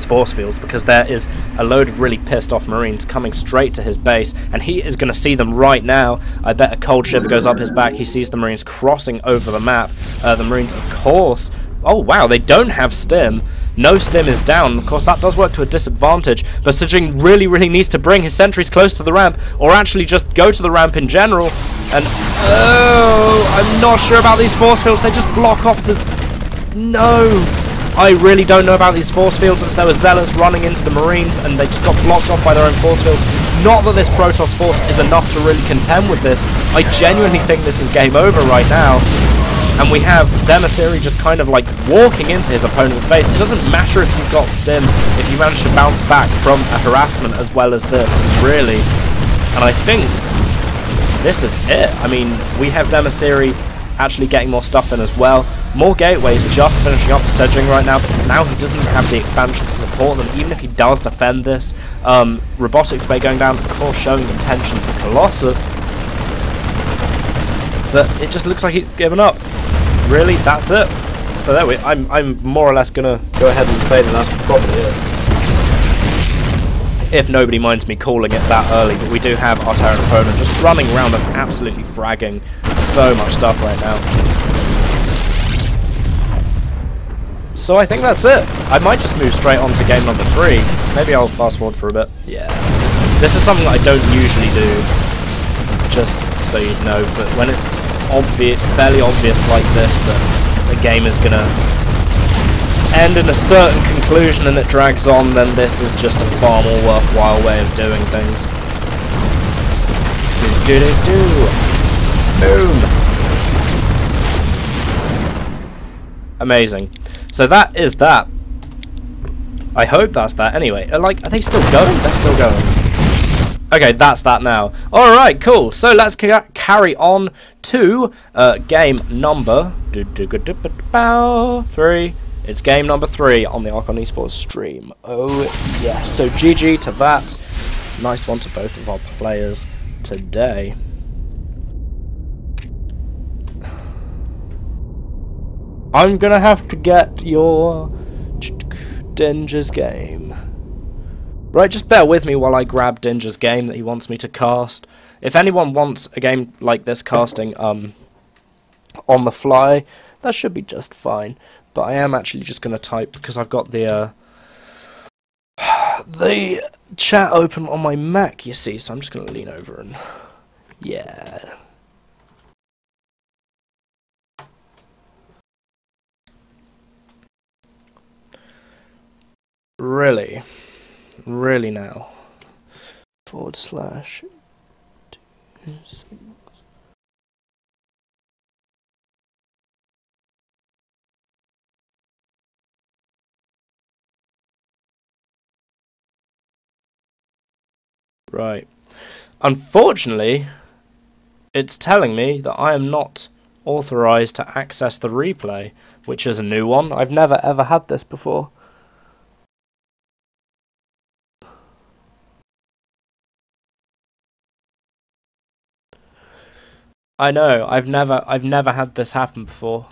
force fields, because there is a load of really pissed off Marines coming straight to his base, and he is going to see them right now. I bet a cold shiver goes up his back. He sees the Marines crossing over the map. The Marines, of course, oh wow, they don't have stim. No stim is down. Of course, that does work to a disadvantage, but Sejong really needs to bring his sentries close to the ramp, or actually just go to the ramp in general. And oh, I'm not sure about these force fields. They just block off the... No, I really don't know about these force fields, as there were zealots running into the Marines, and they just got blocked off by their own force fields. Not that this Protoss force is enough to really contend with this. I genuinely think this is game over right now. And we have Demissary just kind of like walking into his opponent's base. It doesn't matter if you've got stim, if you manage to bounce back from a harassment as well as this, really. And I think this is it. I mean, we have Demissary actually getting more stuff in as well. More gateways just finishing up for Sejong right now, but now he doesn't have the expansion to support them, even if he does defend this. Robotics Bay going down, of course, showing intention for Colossus. But it just looks like he's given up. Really, that's it. So there I'm more or less gonna go ahead and say that that's probably it. If nobody minds me calling it that early, but we do have our Terran opponent just running around and absolutely fragging so much stuff right now. So I think that's it. I might just move straight on to game number 3. Maybe I'll fast forward for a bit. Yeah. This is something that I don't usually do, just so you know, but when it's fairly obvious like this that the game is gonna end in a certain conclusion and it drags on, then this is just a far more worthwhile way of doing things. Boom! Amazing. So that is that. I hope that's that. Anyway, are they still going? They're still going. Okay, that's that now. Alright, cool. So let's carry on to game number 3. It's game number 3 on the Archon Esports stream. Oh, yeah. So GG to that. Nice one to both of our players today. I'm gonna have to get your Dinger's game. Right, just bear with me while I grab Dinger's game that he wants me to cast. If anyone wants a game like this casting on the fly, that should be just fine. But I am actually just gonna type because I've got the chat open on my Mac, you see, so I'm just gonna lean over and yeah. Really now. / Right. Unfortunately, it's telling me that I am not authorized to access the replay, which is a new one. I've never ever had this before. I know, I've never had this happen before.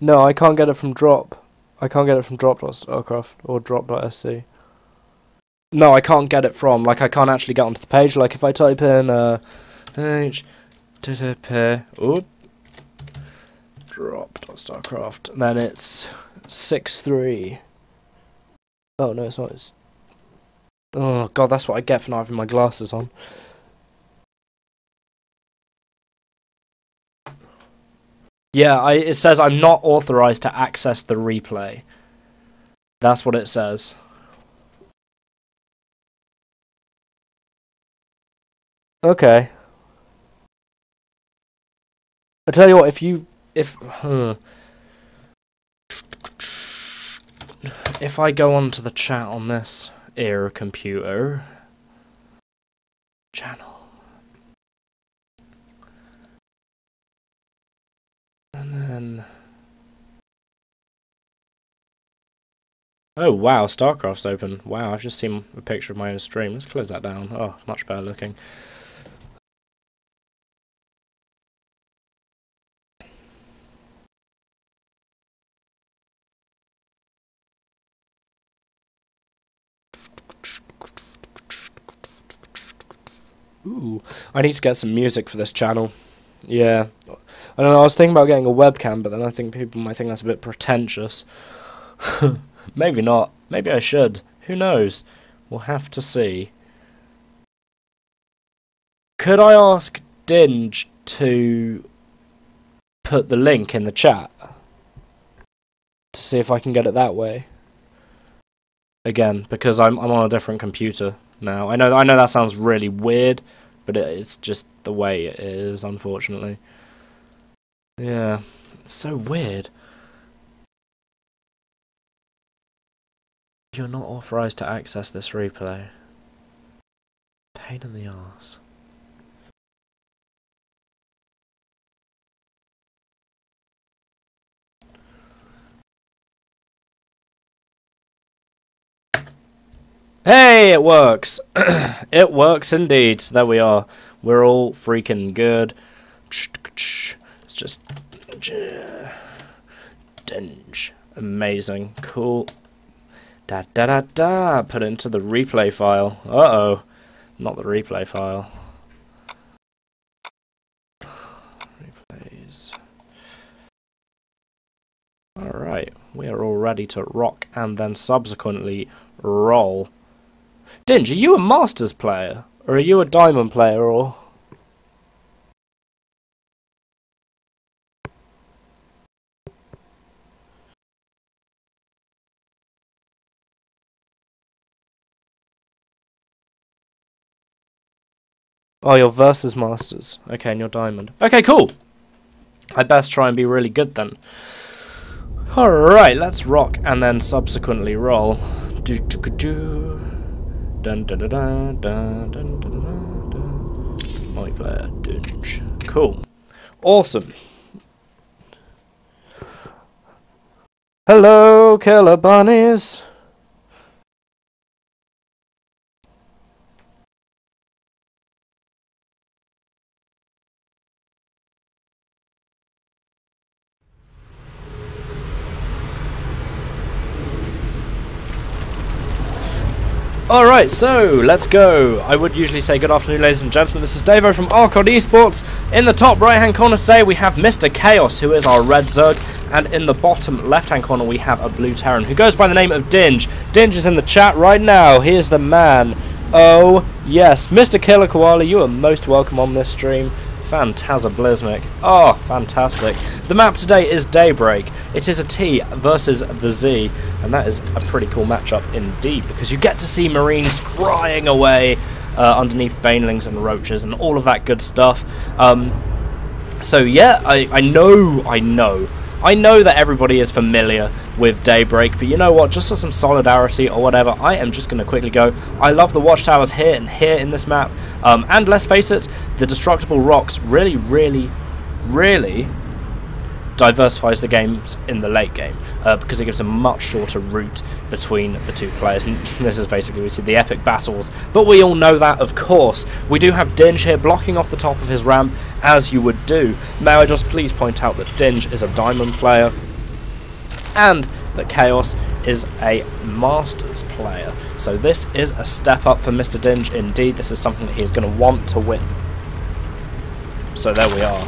No, I can't get it from drop. I can't get it from drop.starcraft or drop.sc. No, I can't get it from, like, I can't actually get onto the page. Like, if I type in, drop.starcraft, then it's 6.3. Oh, no, it's not. It's... Oh, God, that's what I get for not having my glasses on. Yeah, it says I'm not authorized to access the replay. That's what it says. Okay. I tell you what, if I go onto the chat on this era computer channel, and then oh wow, Starcraft's open. Wow, I've just seen a picture of my own stream. Let's close that down. Oh, much better looking. Ooh, I need to get some music for this channel. Yeah. I don't know, I was thinking about getting a webcam, but then I think people might think that's a bit pretentious. Maybe not. Maybe I should. Who knows? We'll have to see. Could I ask Dinge to put the link in the chat? To see if I can get it that way. Again, because I'm on a different computer now. I know that sounds really weird, but it's just the way it is, unfortunately. Yeah, it's so weird. You're not authorized to access this replay. Pain in the arse. Hey, it works. It works indeed. There we are. We're all freaking good. It's just Dinge. Amazing. Cool. Da da da da. Put it into the replay file. Uh-oh. Not the replay file. Replays. Alright. We are all ready to rock and then subsequently roll. Dinge, are you a Masters player? Or are you a Diamond player, or...? Oh, you're versus masters. Okay, and you're diamond. Okay, cool. I best try and be really good then. Alright, let's rock and then subsequently roll. Multiplayer Dinge. Cool. Awesome. Hello, killer bunnies. Alright, so let's go. I would usually say good afternoon, ladies and gentlemen. This is Davo from Arcod Esports. In the top right hand corner today we have Mr. Chaos, who is our red Zerg, and in the bottom left hand corner we have a blue Terran who goes by the name of Dinge. Dinge is in the chat right now. He is the man. Oh yes, Mr. Killer Koala, you are most welcome on this stream. Phantasmablismic. Oh, fantastic. The map today is Daybreak. It is a T versus the Z, and that is a pretty cool matchup indeed, because you get to see Marines frying away underneath banelings and roaches and all of that good stuff. So yeah, I know that everybody is familiar with Daybreak, but you know what, just for some solidarity or whatever, I am just going to quickly go. I love the watchtowers here and here in this map, and let's face it, the destructible rocks really diversifies the games in the late game, because it gives a much shorter route between the two players, and this is basically, we see the epic battles, but we all know that, of course. We do have Dinge here blocking off the top of his ramp, as you would do. May I just please point out that Dinge is a diamond player, and that Chaos is a Masters player, so this is a step up for Mr. Dinge indeed. This is something that he's going to want to win. So there we are.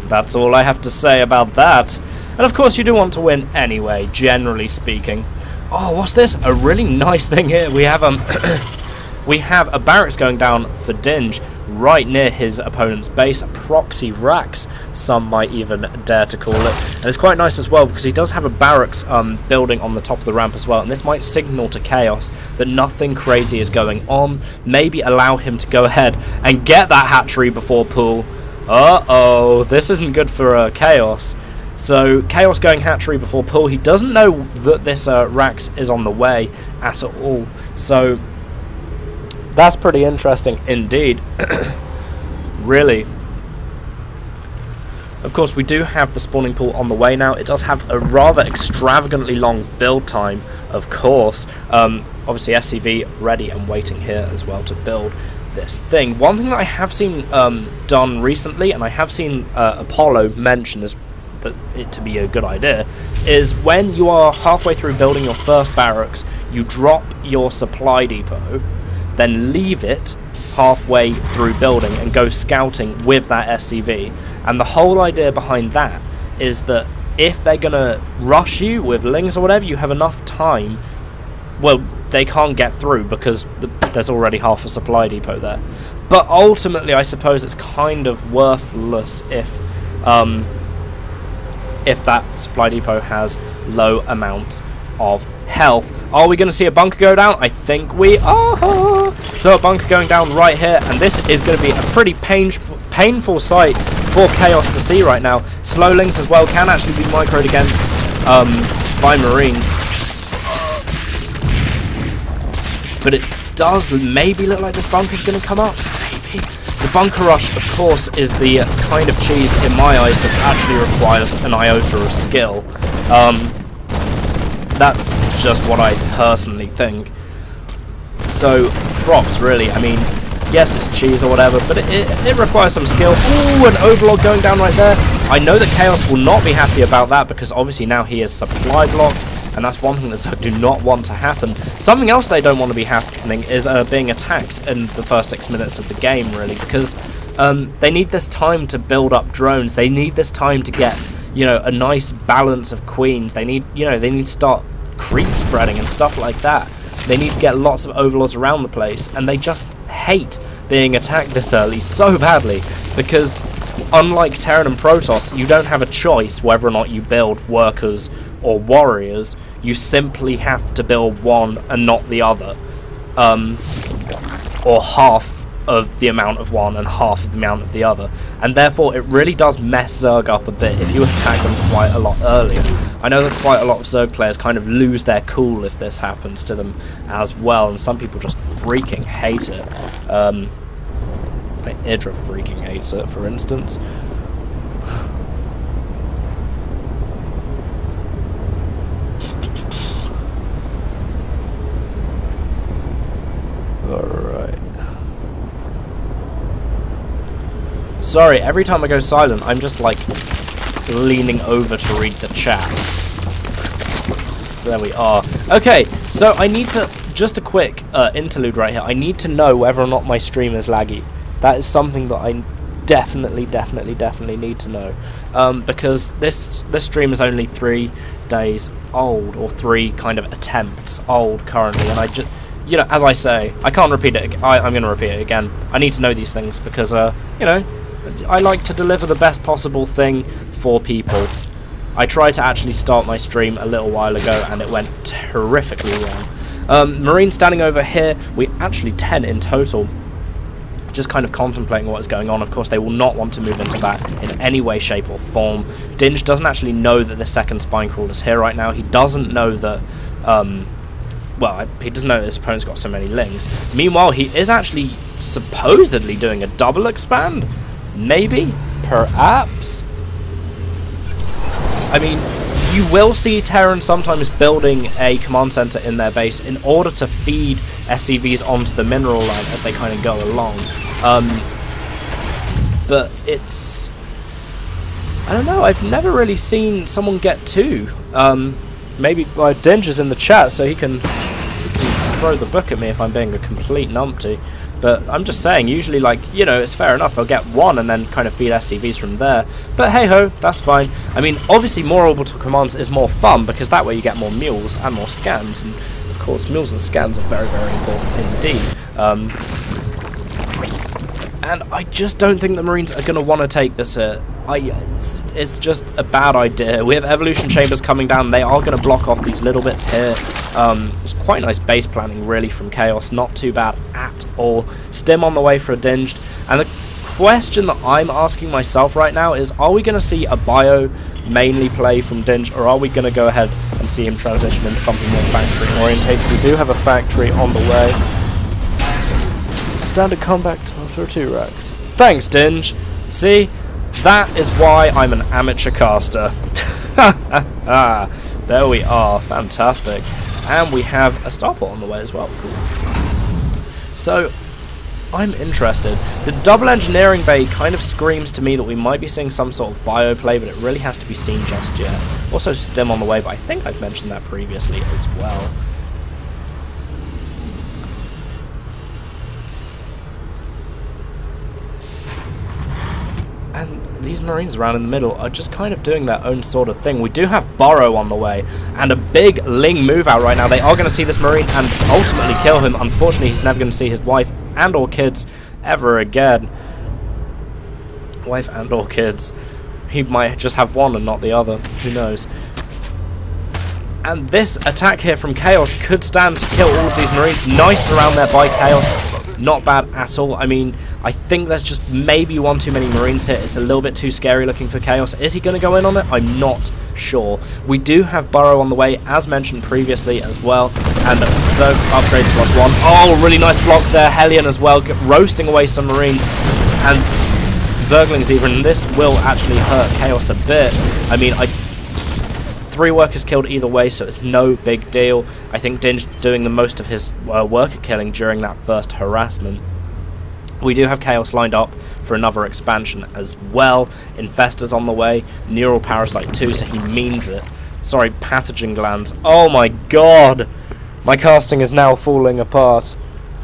That's all I have to say about that. And of course you do want to win anyway, generally speaking. Oh, what's this? A really nice thing here. We have we have a barracks going down for Dinge right near his opponent's base, a proxy racks, some might even dare to call it. And it's quite nice as well because he does have a barracks building on the top of the ramp as well, and this might signal to Chaos that nothing crazy is going on, maybe allow him to go ahead and get that hatchery before pool. Uh-oh, this isn't good for Chaos. So, Chaos going hatchery before pool. He doesn't know that this Rax is on the way at all. So, that's pretty interesting indeed. Really. Of course, we do have the spawning pool on the way now. It does have a rather extravagantly long build time, of course. Obviously, SCV ready and waiting here as well to build this thing. One thing that I have seen done recently, and I have seen Apollo mention as that it to be a good idea, is when you are halfway through building your first barracks, you drop your supply depot, then leave it halfway through building and go scouting with that SCV. And the whole idea behind that is that if they're gonna rush you with lings or whatever, you have enough time. Well, they can't get through because there's already half a supply depot there. But ultimately, I suppose it's kind of worthless if that supply depot has low amounts of health. Are we going to see a bunker go down? I think we are. So a bunker going down right here, and this is going to be a pretty painful sight for Chaos to see right now. Slow links as well can actually be microed against by Marines. But it does maybe look like this bunker's going to come up. Maybe. The bunker rush, of course, is the kind of cheese, in my eyes, that actually requires an iota of skill. That's just what I personally think. So, props, really. I mean, yes, it's cheese or whatever, but it requires some skill. Ooh, an overlord going down right there. I know that Chaos will not be happy about that, because obviously now he is supply blocked. And that's one thing that Zerg do not want to happen. Something else they don't want to be happening is being attacked in the first 6 minutes of the game, really, because they need this time to build up drones. They need this time to get, you know, a nice balance of queens. They need, you know, they need to start creep spreading and stuff like that. They need to get lots of overlords around the place, and they just hate being attacked this early so badly, because unlike Terran and Protoss, you don't have a choice whether or not you build workers or warriors. You simply have to build one and not the other, or half of the amount of one and half of the amount of the other, and therefore it really does mess Zerg up a bit if you attack them quite a lot earlier. I know that quite a lot of Zerg players kind of lose their cool if this happens to them as well, and some people just freaking hate it. Idra freaking hates it, for instance. Alright. Sorry, every time I go silent, I'm just like leaning over to read the chat. So there we are. Okay, so I need to, just a quick interlude right here. I need to know whether or not my stream is laggy. That is something that I definitely need to know. Because this stream is only 3 days old, or 3 kind of attempts old currently, and I just, you know, as I say, I can't repeat it. I'm going to repeat it again. I need to know these things because, you know, I like to deliver the best possible thing for people. I tried to actually start my stream a little while ago and it went horrifically wrong. Marine standing over here, we actually 10 in total. Just kind of contemplating what is going on. Of course, they will not want to move into that in any way, shape or form. Dinge doesn't actually know that the second spine crawler is here right now. He doesn't know that, well, he doesn't know that his opponent's got so many lings. Meanwhile, he is actually supposedly doing a double expand. Maybe? Perhaps? I mean, you will see Terran sometimes building a command center in their base in order to feed SCVs onto the mineral line as they kind of go along. But it's... I don't know, I've never really seen someone get 2. Maybe Dinger's in the chat, so he can throw the book at me if I'm being a complete numpty. But I'm just saying, usually, like, you know, it's fair enough. They'll get 1 and then kind of feed SCVs from there. But hey-ho, that's fine. I mean, obviously, more orbital commands is more fun because that way you get more mules and more scans. And, of course, mules and scans are very, very important indeed. And I just don't think the Marines are going to want to take this hit. It's just a bad idea. We have evolution chambers coming down. They are going to block off these little bits here. It's quite nice base planning, really, from Chaos. Not too bad at all. Stim on the way for a Dinged. And the question that I'm asking myself right now is, are we going to see a bio mainly play from Dinge, or are we going to go ahead and see him transition into something more factory orientated? We do have a factory on the way. Standard comeback after 2 racks. Thanks, Dinge. See? That is why I'm an amateur caster. There we are. Fantastic. And we have a starport on the way as well. Cool. So, I'm interested. The double engineering bay kind of screams to me that we might be seeing some sort of bio play, but it really has to be seen just yet. Also, Stim on the way, but I think I've mentioned that previously as well. And these Marines around in the middle are just kind of doing their own sort of thing. We do have Burrow on the way, and a big Ling move out right now. They are going to see this Marine and ultimately kill him. Unfortunately, he's never going to see his wife and or kids ever again. Wife and or kids. He might just have one and not the other. Who knows? And this attack here from Chaos could stand to kill all of these Marines. Nice around there by Chaos. Not bad at all. I mean, I think there's just maybe 1 too many Marines here. It's a little bit too scary looking for Chaos. Is he going to go in on it? I'm not sure. We do have Burrow on the way, as mentioned previously as well. And Zerg upgrades +1. Oh, really nice block there. Hellion as well, roasting away some Marines. And Zerglings even. This will actually hurt Chaos a bit. I mean, 3 workers killed either way, so it's no big deal. I think Dinge doing the most of his worker killing during that first harassment. We do have Chaos lined up for another expansion as well. Infestors on the way. Neural Parasite 2, so he means it. Sorry, Pathogen Glands. Oh my god! My casting is now falling apart.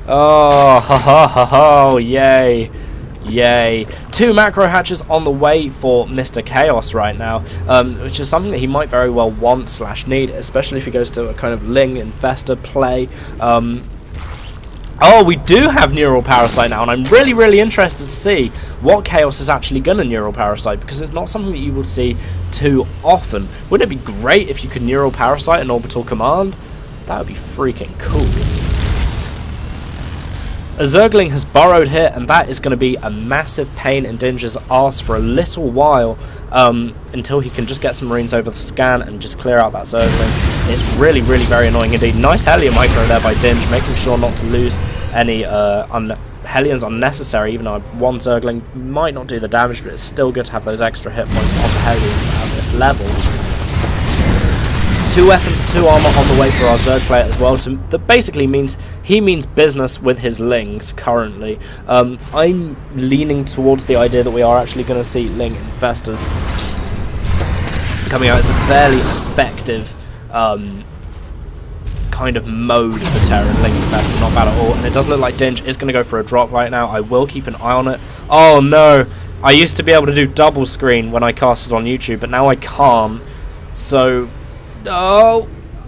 Oh, ha ha ha ha, yay. Yay. 2 macro hatches on the way for Mr. Chaos right now, which is something that he might very well want / need, especially if he goes to a kind of Ling Infestor play. Oh, we do have Neural Parasite now, and I'm really, really interested to see what Chaos is actually going to Neural Parasite, because it's not something that you will see too often. Wouldn't it be great if you could Neural Parasite an Orbital Command? That would be freaking cool. A Zergling has burrowed here, and that is going to be a massive pain in Dinge's arse for a little while, until he can just get some Marines over the scan and just clear out that Zergling. It's really, really very annoying indeed. Nice Hellion micro there by Dinge, making sure not to lose any Hellions unnecessary, even though one Zergling might not do the damage, but it's still good to have those extra hit points on the Hellions at this level. 2 weapons, 2 armor on the way for our Zerg player as well. That basically means he means business with his Lings currently. I'm leaning towards the idea that we are actually going to see Ling Infestors coming out. It's a fairly effective kind of mode for Terra and Ling Infestor, not bad at all. And it does look like Dinge is going to go for a drop right now. I will keep an eye on it. Oh no! I used to be able to do double screen when I casted on YouTube, but now I can't. So... oh,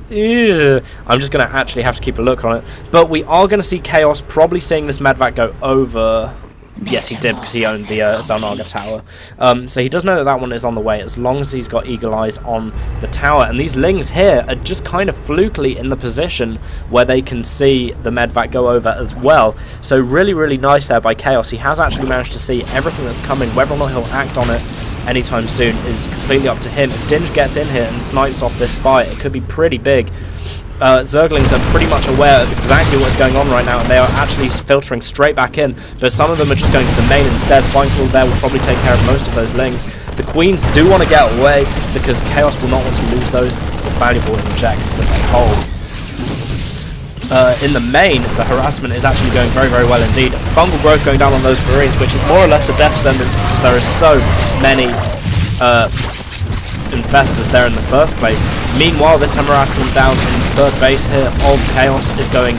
yeah. I'm just going to actually have to keep a look on it. But we are going to see Chaos probably seeing this Medvac go over. Yes, he did, because he owned the Zalnaga tower. So he does know that that one is on the way, as long as he's got eagle eyes on the tower. And these Lings here are just kind of flukily in the position where they can see the Medvac go over as well. So really, really nice there by Chaos. He has actually managed to see everything that's coming. Whether or not he'll act on it anytime soon is completely up to him. If Dinge gets in here and snipes off this fight, it could be pretty big. Zerglings are pretty much aware of exactly what's going on right now, and they are actually filtering straight back in, but some of them are just going to the main instead. Spineful there will probably take care of most of those Lings. The Queens do want to get away, because Chaos will not want to lose those valuable injects that they hold. In the main, the harassment is actually going very, very well indeed. Fungal growth going down on those Marines, which is more or less a death sentence, because there are so many Infestors there in the first place. Meanwhile, this harassment down in third base here of Chaos is going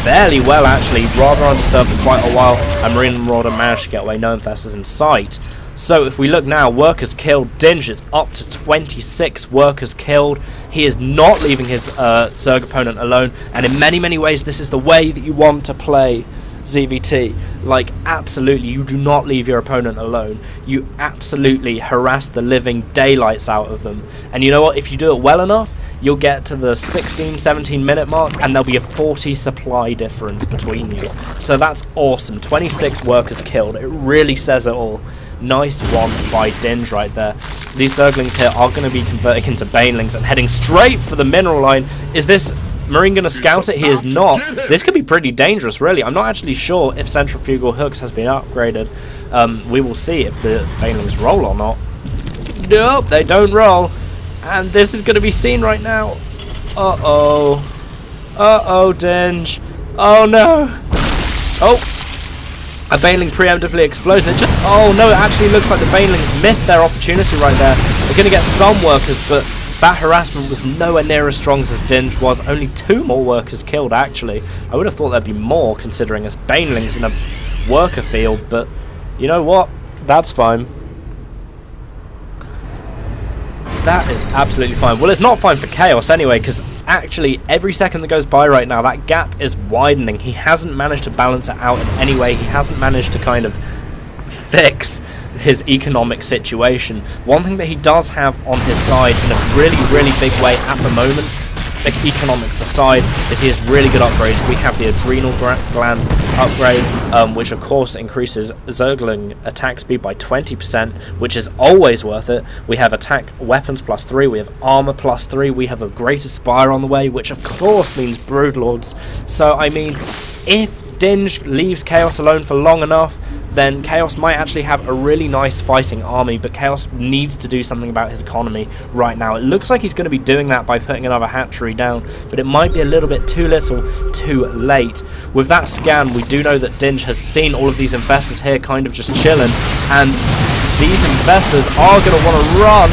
fairly well actually, rather undisturbed for quite a while, and Marine Marauder managed to get away, no Infestors in sight. So if we look now, workers killed, Dinge is up to 26 workers killed. He is not leaving his Zerg opponent alone, and in many, many ways this is the way that you want to play ZVT. Like, absolutely, you do not leave your opponent alone. You absolutely harass the living daylights out of them. And you know what, if you do it well enough, you'll get to the 16-17 minute mark and there'll be a 40 supply difference between you. So that's awesome. 26 workers killed. It really says it all. Nice one by Dinge right there. These Zerglings here are going to be converting into Banelings and heading straight for the mineral line. Is this Marine going to scout it? He is not. This could be pretty dangerous, really. I'm not actually sure if Centrifugal Hooks has been upgraded. We will see if the Banelings roll or not. Nope, they don't roll. And this is going to be seen right now. Uh-oh. Uh-oh, Dinge. Oh, no. Oh. A Baneling preemptively explodes. It just... oh, no, it actually looks like the Banelings missed their opportunity right there. They're going to get some workers, but that harassment was nowhere near as strong as Dinge was. Only 2 more workers killed, actually. I would have thought there'd be more, considering it's Banelings in a worker field, but you know what? That's fine. That is absolutely fine. Well, it's not fine for Chaos anyway, because actually every second that goes by right now, that gap is widening. He hasn't managed to balance it out in any way. He hasn't managed to kind of fix his economic situation. One thing that he does have on his side in a really, really big way at the moment, economics aside, is he has really good upgrades. We have the Adrenal Gland upgrade, which of course increases Zergling attack speed by 20%, which is always worth it. We have attack weapons +3, we have armor +3, we have a greater spire on the way, which of course means Broodlords. So I mean, if Dinge leaves Chaos alone for long enough, then Chaos might actually have a really nice fighting army, but Chaos needs to do something about his economy right now. It looks like he's going to be doing that by putting another hatchery down, but it might be a little bit too little, too late. With that scan, we do know that Dinge has seen all of these Infestors here kind of just chilling, and these Infestors are going to want to run,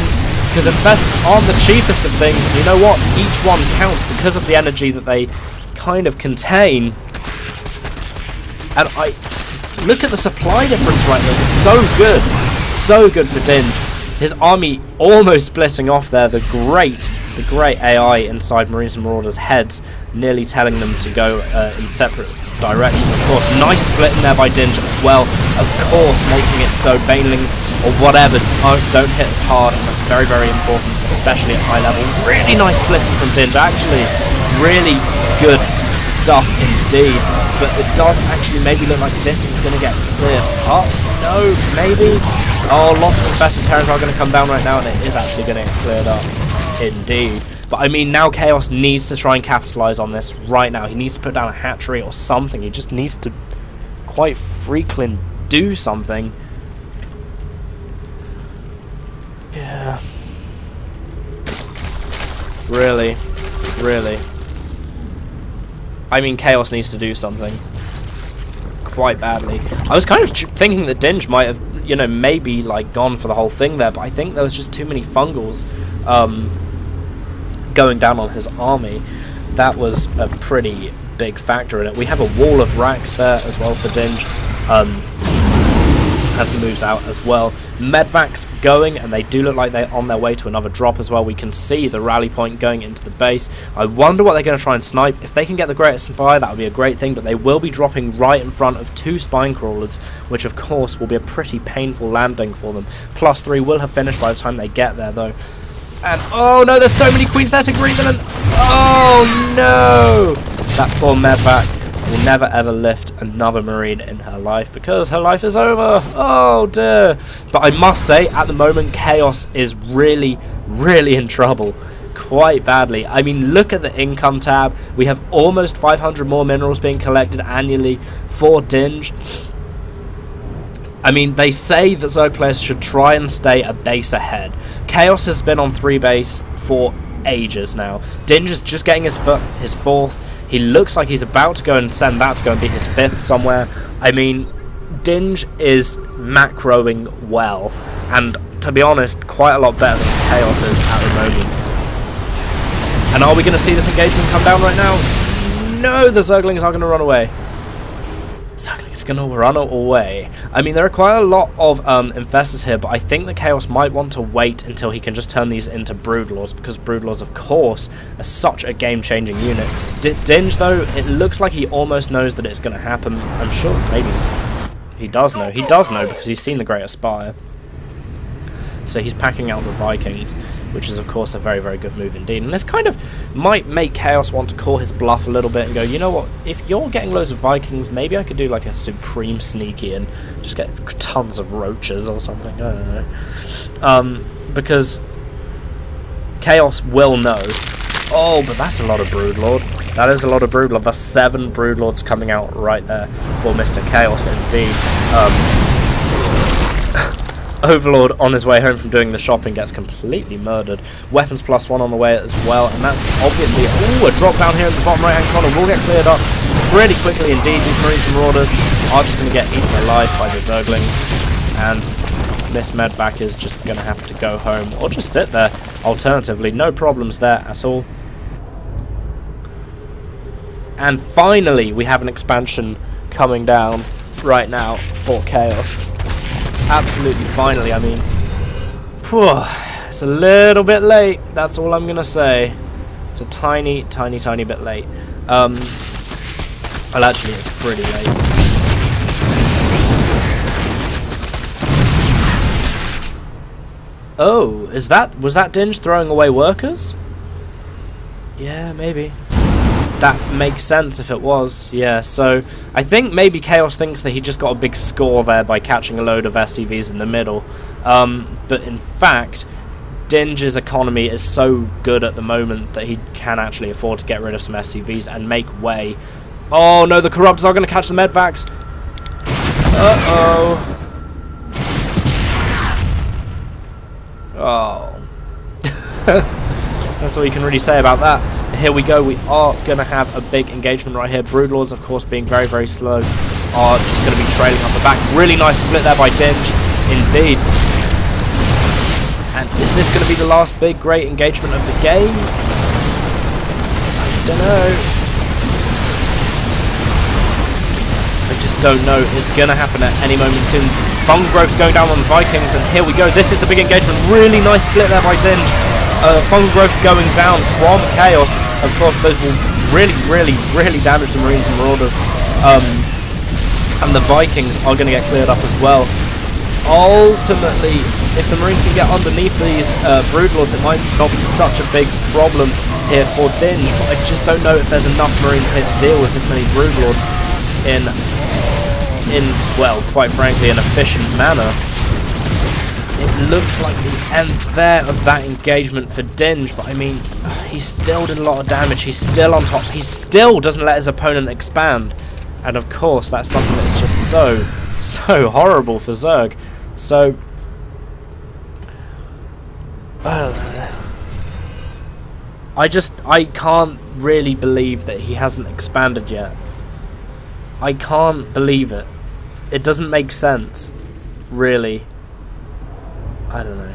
because Infestors aren't the cheapest of things, and you know what? Each one counts because of the energy that they kind of contain. And look at the supply difference right here. It's so good for Dinge. His army almost splitting off there. The great AI inside Marines and Marauders' heads, nearly telling them to go in separate directions. Of course, nice split in there by Dinge as well. Of course, making it so Banelings or whatever don't hit as hard, and that's very, very important, especially at high level. Really nice splitting from Dinge. Actually, really good stuff indeed. but it does actually maybe look like this is going to get cleared up. No, maybe. Oh, lots of Infested Terrans are going to come down right now, and it is actually going to get cleared up. Indeed. But I mean, now Chaos needs to try and capitalize on this right now. He needs to put down a hatchery or something. He just needs to quite frequently do something. Yeah. Really. Really. I mean, Chaos needs to do something. Quite badly. I was kind of thinking that Dinge might have, you know, maybe like gone for the whole thing there, but I think there was just too many fungals going down on his army. That was a pretty big factor in it. We have a wall of racks there as well for Dinge as he moves out as well. Medvacs going, and they do look like they're on their way to another drop as well. We can see the rally point going into the base. I wonder what they're going to try and snipe. If they can get the greatest spy, that would be a great thing, but they will be dropping right in front of 2 spine crawlers, which of course will be a pretty painful landing for them. +3 will have finished by the time they get there though. And oh no, there's so many queens there to greet them, and oh no! That poor Medvac will never ever lift another marine in her life because her life is over. Oh dear. But I must say, at the moment, Chaos is really, really in trouble. Quite badly. I mean, look at the income tab. We have almost 500 more minerals being collected annually for Dinge. I mean, they say that Zerg players should try and stay a base ahead. Chaos has been on 3 base for ages now. Dinge is just getting his 4th. He looks like he's about to go and send that to go and be his 5th somewhere. I mean, Dinge is macroing well, and to be honest, quite a lot better than Chaos is at the moment. And are we going to see this engagement come down right now? No, the Zerglings are going to run away. Zerglings are going to run away. I mean, there are quite a lot of infestors here, but I think that Chaos might want to wait until he can just turn these into Broodlords, because Broodlords, of course, are such a game-changing unit. Dinge, though, it looks like he almost knows that it's going to happen. I'm sure maybe he does know. He does know because he's seen the Greater Spire. So he's packing out the Vikings, which is, of course, a very, very good move indeed. And this kind of might make Chaos want to call his bluff a little bit and go, you know what, if you're getting loads of Vikings, maybe I could do like a supreme sneaky and just get tons of roaches or something. I don't know. Because Chaos will know. Oh, but that's a lot of Broodlord. That is a lot of Broodlord. That's 7 Broodlords coming out right there for Mr. Chaos indeed. Overlord on his way home from doing the shopping gets completely murdered. Weapons +1 on the way as well, and that's obviously a drop down here in the bottom right hand corner will get cleared up pretty quickly indeed. These Marines and Marauders are just going to get eaten alive by the Zerglings, and Miss Medvac is just going to have to go home or just sit there. Alternatively, no problems there at all. And finally, we have an expansion coming down right now for Chaos. Absolutely finally, I mean, it's a little bit late, that's all I'm going to say. It's a tiny, tiny, tiny bit late. Well, actually, it's pretty late. Oh, was that Dinge throwing away workers? Yeah, maybe. That makes sense if it was, yeah. So I think maybe Chaos thinks that he just got a big score there by catching a load of SCVs in the middle. But in fact, Dinge's economy is so good at the moment that he can actually afford to get rid of some SCVs and make way. Oh no, the Corruptors are going to catch the Medvacs. Uh-oh. Oh. That's all you can really say about that. Here we go, we are going to have a big engagement right here. Broodlords, of course, being very, very slow, are just going to be trailing up the back. Really nice split there by Dinge, indeed. And is this going to be the last big, great engagement of the game? I don't know. I just don't know. It's going to happen at any moment soon. Fungrove's going down on the Vikings, and here we go. This is the big engagement. Really nice split there by Dinge. Fungrove's going down from Chaos. Of course, those will really, really, really damage the Marines and Marauders. And the Vikings are going to get cleared up as well. Ultimately, if the Marines can get underneath these Broodlords, it might not be such a big problem here for Dinge. But I just don't know if there's enough Marines here to deal with this many Broodlords. well, quite frankly, an efficient manner. It looks like the end there of that engagement for Dinge, but I mean, he still did a lot of damage. He's still on top. He still doesn't let his opponent expand. And of course, that's something that's just so horrible for Zerg. So, I can't really believe that he hasn't expanded yet. I can't believe it. It doesn't make sense, really. I don't know.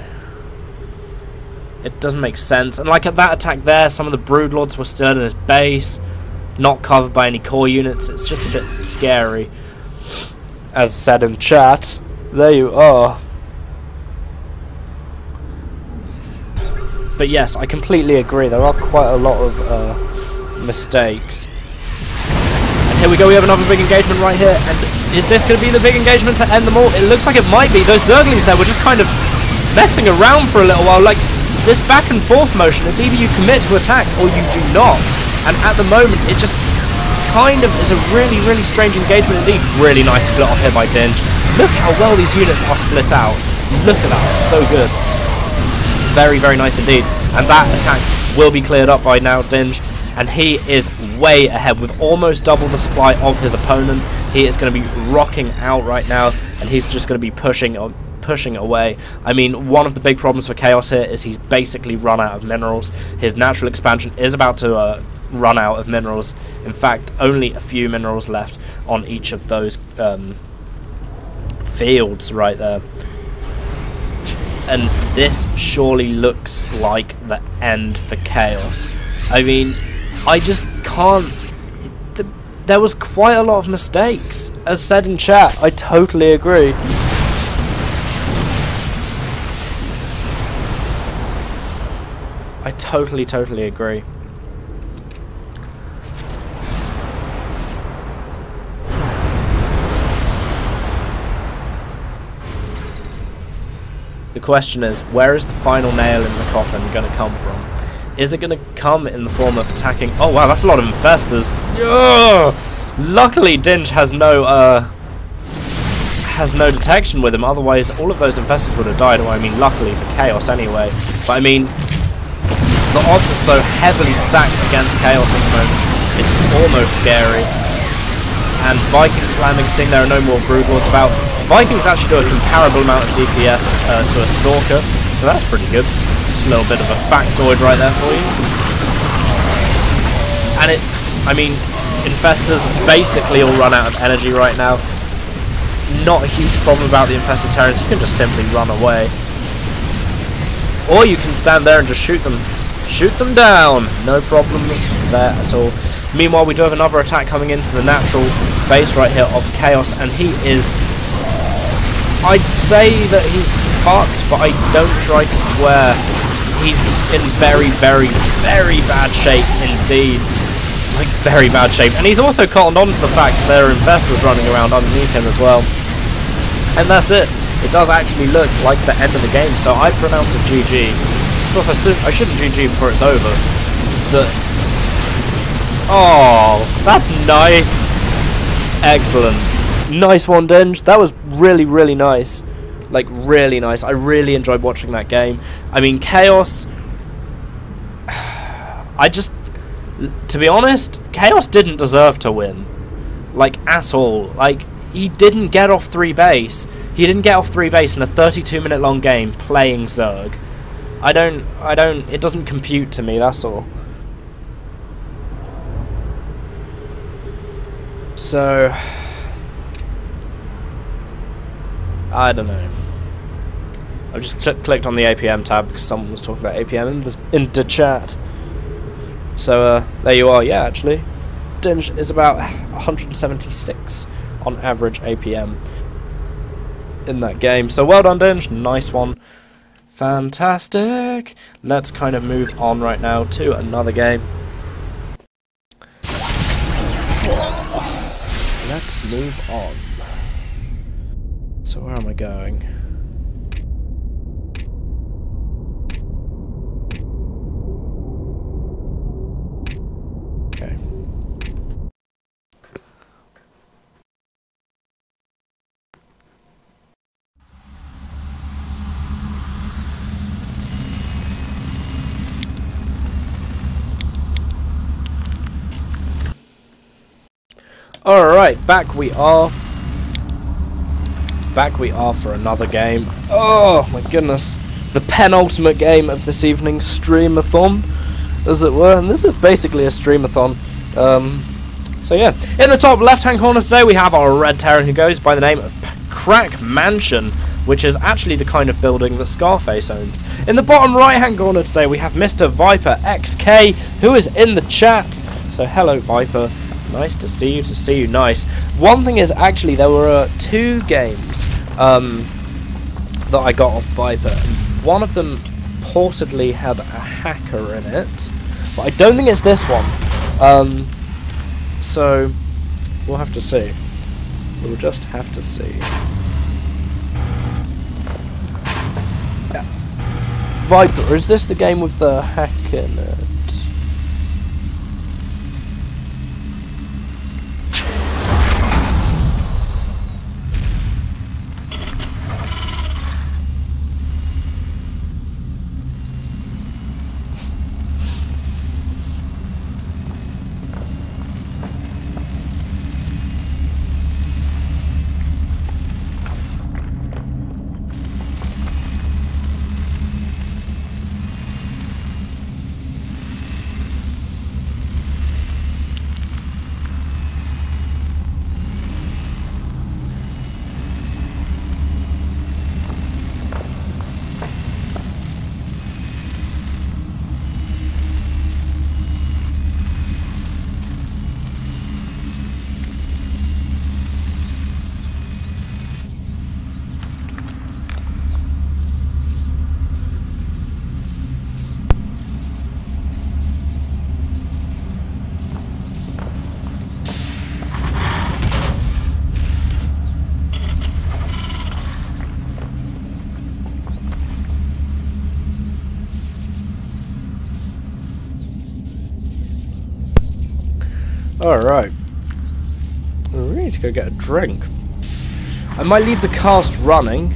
It doesn't make sense. And like at that attack there, some of the Broodlords were still in his base, not covered by any core units. It's just a bit scary. As said in chat, there you are. But yes, I completely agree. There are quite a lot of mistakes. And here we go. We have another big engagement right here. And is this going to be the big engagement to end them all? It looks like it might be. Those Zerglings there were just kind of messing around for a little while. Like, this back and forth motion, it's either you commit to attack or you do not. And at the moment, it just kind of is a really, really strange engagement indeed. Really nice split off here by Dinge. Look how well these units are split out. Look at that. It's so good. Very, very nice indeed. And that attack will be cleared up by now, Dinge. And he is way ahead with almost double the supply of his opponent. He is going to be rocking out right now. And he's just going to be pushing away. I mean, one of the big problems for Chaos here is he's basically run out of minerals. His natural expansion is about to run out of minerals. In fact, only a few minerals left on each of those fields right there. And this surely looks like the end for Chaos. I mean, I just can't... There was quite a lot of mistakes. As said in chat, I totally agree. I totally agree. The question is, where is the final nail in the coffin going to come from? Is it going to come in the form of attacking... Oh wow, that's a lot of infestors. Ugh! Luckily, Dinge has no detection with him. Otherwise, all of those infestors would have died. Well, I mean, luckily for Chaos anyway. But I mean, the odds are so heavily stacked against Chaos at the moment. It's almost scary. And Vikings landing, seeing there are no more Broodlords about. Vikings actually do a comparable amount of DPS to a Stalker, so that's pretty good. Just a little bit of a factoid right there for you. And I mean, Infestors basically all run out of energy right now. Not a huge problem about the Infested Terrans, you can just simply run away. Or you can stand there and just shoot them. Shoot them down! No problems there at all. Meanwhile, we do have another attack coming into the natural base right here of Chaos, and he is... I'd say that he's fucked, but I don't try to swear. He's in very, very, very bad shape indeed. Like, very bad shape. And he's also cottoned on to the fact that there are infestors running around underneath him as well. And that's it. It does actually look like the end of the game, so I pronounce it GG. Of course, I shouldn't GG before it's over. Oh, that's nice. Excellent. Nice one, Dinge. That was really, really nice. Like, really nice. I really enjoyed watching that game. I mean, Chaos... To be honest, Chaos didn't deserve to win. Like, at all. Like, he didn't get off 3 base. He didn't get off 3 base in a 32-minute long game playing Zerg. It doesn't compute to me, that's all. So... I don't know. I've just clicked on the APM tab because someone was talking about APM in the chat. So, there you are. Yeah, actually. Dinge is about 176 on average APM in that game. So, well done, Dinge. Nice one. Fantastic. Let's kind of move on right now to another game. Let's move on. So where am I going? Okay. Alright, back we are. Back we are for another game. Oh my goodness. The penultimate game of this evening's streamathon, as it were. And this is basically a streamathon. So yeah. In the top left-hand corner today we have our red Terran who goes by the name of Crack Mansion, which is actually the kind of building that Scarface owns. In the bottom right-hand corner today we have Mr. Viper XK, who is in the chat. So hello Viper. Nice to see you, nice. One thing is, actually, there were 2 games that I got off Viper. One of them purportedly had a hacker in it, but I don't think it's this one. So, we'll have to see. We'll just have to see. Yeah. Viper, is this the game with the hack in it? Alright. We need to go get a drink. I might leave the cast running,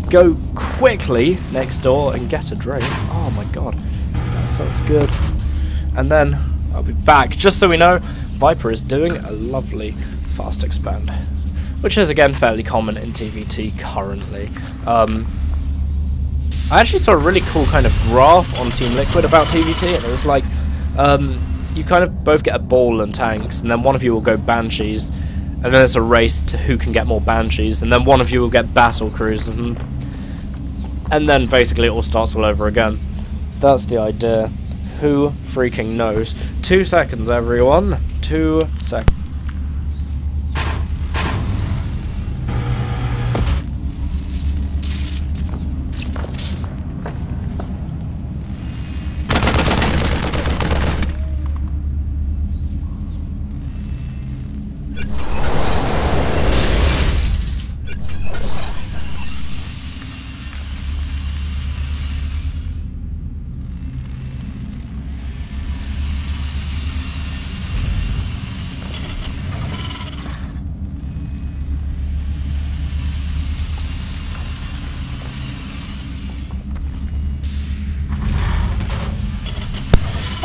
go quickly next door and get a drink. Oh my god, that sounds good. And then I'll be back. Just so we know, Viper is doing a lovely fast expand, which is again fairly common in TVT currently. I actually saw a really cool kind of graph on Team Liquid about TVT, and it was like, you kind of both get a ball and tanks, and then one of you will go Banshees, and then it's a race to who can get more Banshees, and then one of you will get Battle Cruise, and then basically it all starts all over again. That's the idea. Who freaking knows? 2 seconds, everyone. 2 seconds.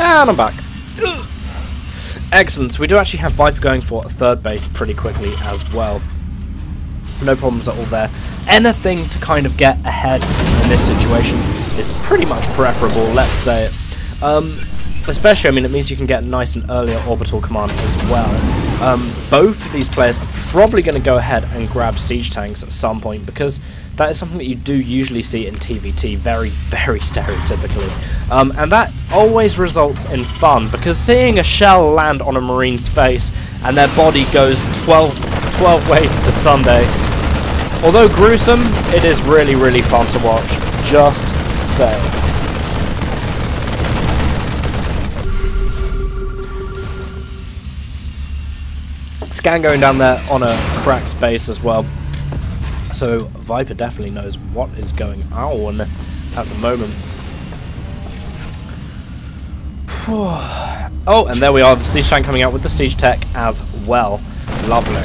And I'm back. Excellent, so we do actually have Viper going for a third base pretty quickly as well. No problems at all there. Anything to kind of get ahead in this situation is pretty much preferable, let's say it. Especially, I mean, it means you can get a nice and earlier orbital command as well. Both of these players are probably going to go ahead and grab siege tanks at some point, because that is something that you do usually see in TVT, very, very stereotypically. And that always results in fun, because seeing a shell land on a Marine's face and their body goes 12 ways to Sunday, although gruesome, it is really, really fun to watch. Just say. Scan going down there on a cracked space as well. So Viper definitely knows what is going on at the moment. Oh, and there we are, the siege tank coming out with the siege tech as well. Lovely.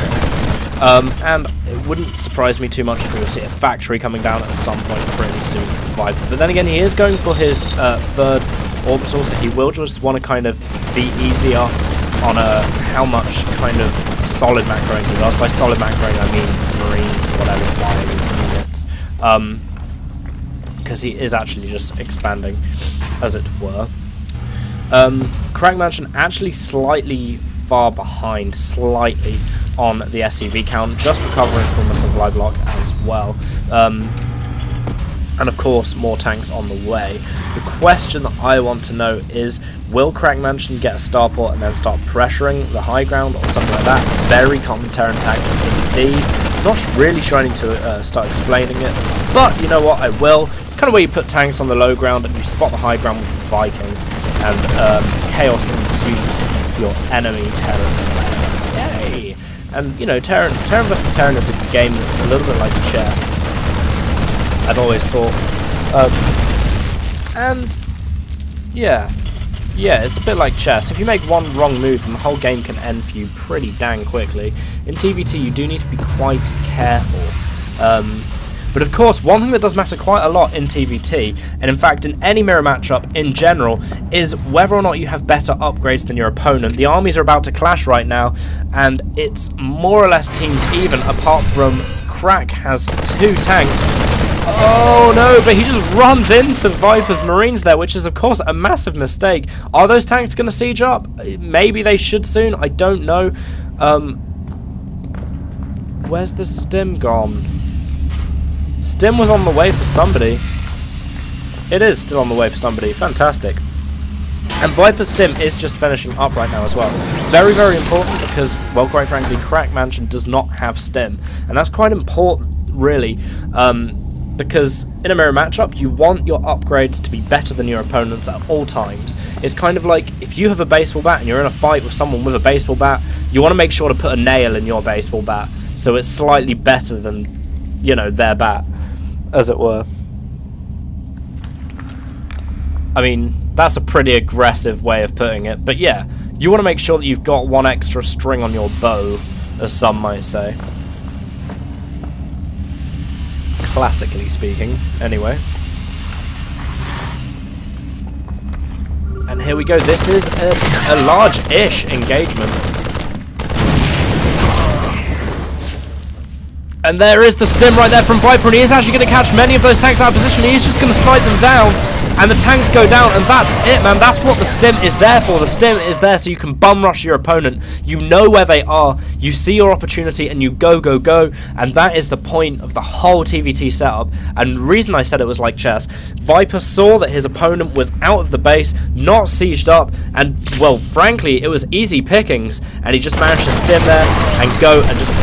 And it wouldn't surprise me too much if we would see a factory coming down at some point pretty soon for Viper. But then again, he is going for his third orbital, so he will just want to kind of be easier on how much kind of solid macroing he does. By solid macroing I mean Marines, whatever, flying units. Because he is actually just expanding, as it were. Crack Mansion actually slightly far behind, slightly, on the SCV count, just recovering from a supply block as well. And of course, more tanks on the way. The question that I want to know is, will Crack Mansion get a starport and then start pressuring the high ground or something like that? Very common Terran tactic indeed. Not really sure I need to start explaining it, but you know what, I will. It's kind of where you put tanks on the low ground and you spot the high ground with the Viking, and chaos ensues for your enemy Terran. Yay! And you know, Terran versus Terran is a game that's a little bit like chess, I've always thought. And yeah, it's a bit like chess. If you make one wrong move, then the whole game can end for you pretty dang quickly. In TVT, you do need to be quite careful. But of course, one thing that does matter quite a lot in TVT, and in fact in any mirror matchup in general, is whether or not you have better upgrades than your opponent. The armies are about to clash right now, and it's more or less teams even, apart from Crack has 2 tanks. Oh no, but he just runs into Viper's Marines there, which is of course a massive mistake. Are those tanks going to siege up? Maybe they should soon, I don't know. Where's the stim gone? Stim was on the way for somebody. It is still on the way for somebody. Fantastic. And Viper's stim is just finishing up right now as well. Very, very important because, well, quite frankly, Crack Mansion does not have stim. And that's quite important, really. Because in a mirror matchup, you want your upgrades to be better than your opponents at all times. It's kind of like if you have a baseball bat and you're in a fight with someone with a baseball bat, you want to make sure to put a nail in your baseball bat so it's slightly better than, you know, their bat, as it were. I mean, that's a pretty aggressive way of putting it, but yeah, you want to make sure that you've got one extra string on your bow, as some might say. Classically speaking, anyway. And here we go, this is a large-ish engagement. And there is the stim right there from Viper, and he is actually going to catch many of those tanks out of position. He is just going to snipe them down, and the tanks go down, and that's it, man. That's what the stim is there for. The stim is there so you can bum rush your opponent. You know where they are, you see your opportunity, and you go, go, go. And that is the point of the whole TVT setup. And the reason I said it was like chess, Viper saw that his opponent was out of the base, not sieged up, and, well, frankly, it was easy pickings, and he just managed to stim there and go and just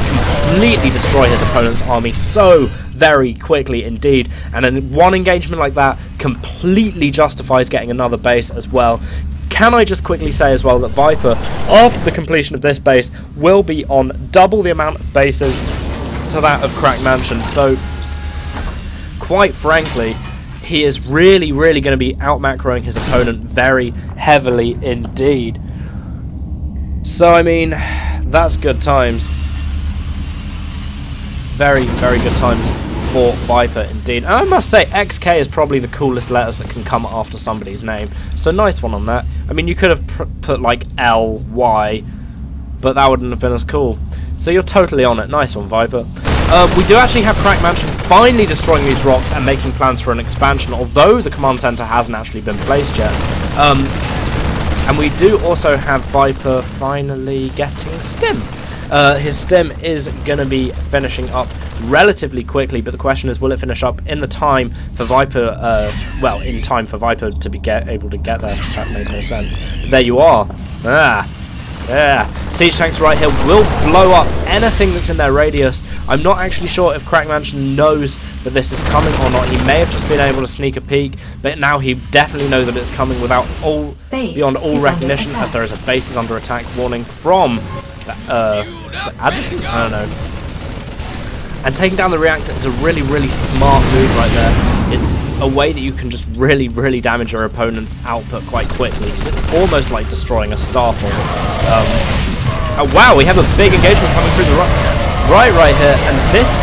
completely destroy his opponent's army so very quickly indeed. And then one engagement like that completely justifies getting another base as well. Can I just quickly say as well that Viper, after the completion of this base, will be on double the amount of bases to that of Crack Mansion. So, quite frankly, he is really, really going to be out-macroing his opponent very heavily indeed. So, I mean, that's good times. Very, very good times for Viper indeed. And I must say, XK is probably the coolest letters that can come after somebody's name. So nice one on that. I mean, you could have put like LY, but that wouldn't have been as cool. So you're totally on it. Nice one, Viper. We do actually have Crack Mansion finally destroying these rocks and making plans for an expansion, although the command center hasn't actually been placed yet. And we do also have Viper finally getting stim. His stim is going to be finishing up relatively quickly, but the question is, will it finish up in the time for Viper, well, in time for Viper to be able to get there? That made no sense. But there you are. Yeah. Siege tanks right here will blow up anything that's in their radius. I'm not actually sure if Crack Mansion knows that this is coming or not. He may have just been able to sneak a peek, but now he definitely knows that it's coming without beyond all recognition, as there is a base is under attack warning from Addison? I don't know. And taking down the reactor is a really, really smart move right there. It's a way that you can just really, really damage your opponent's output quite quickly, because it's almost like destroying a starport. Oh wow, we have a big engagement coming through the right here, and this...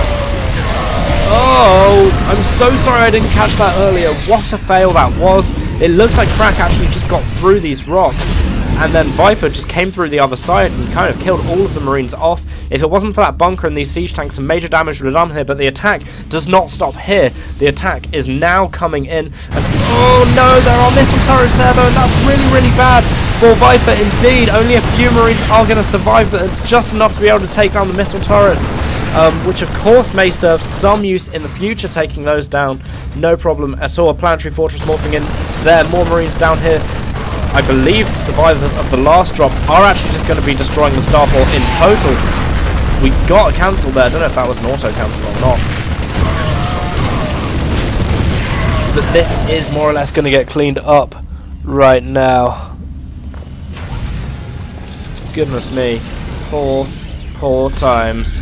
Oh, I'm so sorry I didn't catch that earlier. What a fail that was. It looks like Crack actually just got through these rocks. and then Viper just came through the other side and kind of killed all of the Marines off. If it wasn't for that bunker and these siege tanks, some major damage would have done here, but the attack does not stop here. The attack is now coming in, and oh no, there are missile turrets there though, and that's really, really bad for Viper indeed. Only a few Marines are going to survive, but it's just enough to be able to take down the missile turrets, which of course may serve some use in the future, taking those down, no problem at all. A planetary fortress morphing in there, more Marines down here. I believe the survivors of the last drop are actually just going to be destroying the starport in total. We got a cancel there. I don't know if that was an auto cancel or not. But this is more or less going to get cleaned up right now. Goodness me. Poor times.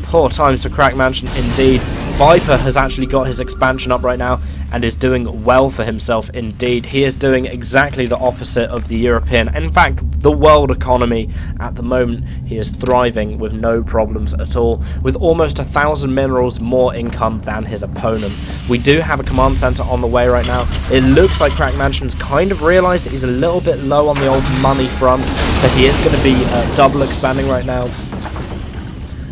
Poor times for Crack Mansion indeed. Viper has actually got his expansion up right now and is doing well for himself indeed. He is doing exactly the opposite of the European, in fact the world economy at the moment. He is thriving with no problems at all, with almost 1,000 minerals more income than his opponent. We do have a command center on the way right now. It looks like Crack Mansion's kind of realized that he's a little bit low on the old money front, so he is going to be double expanding right now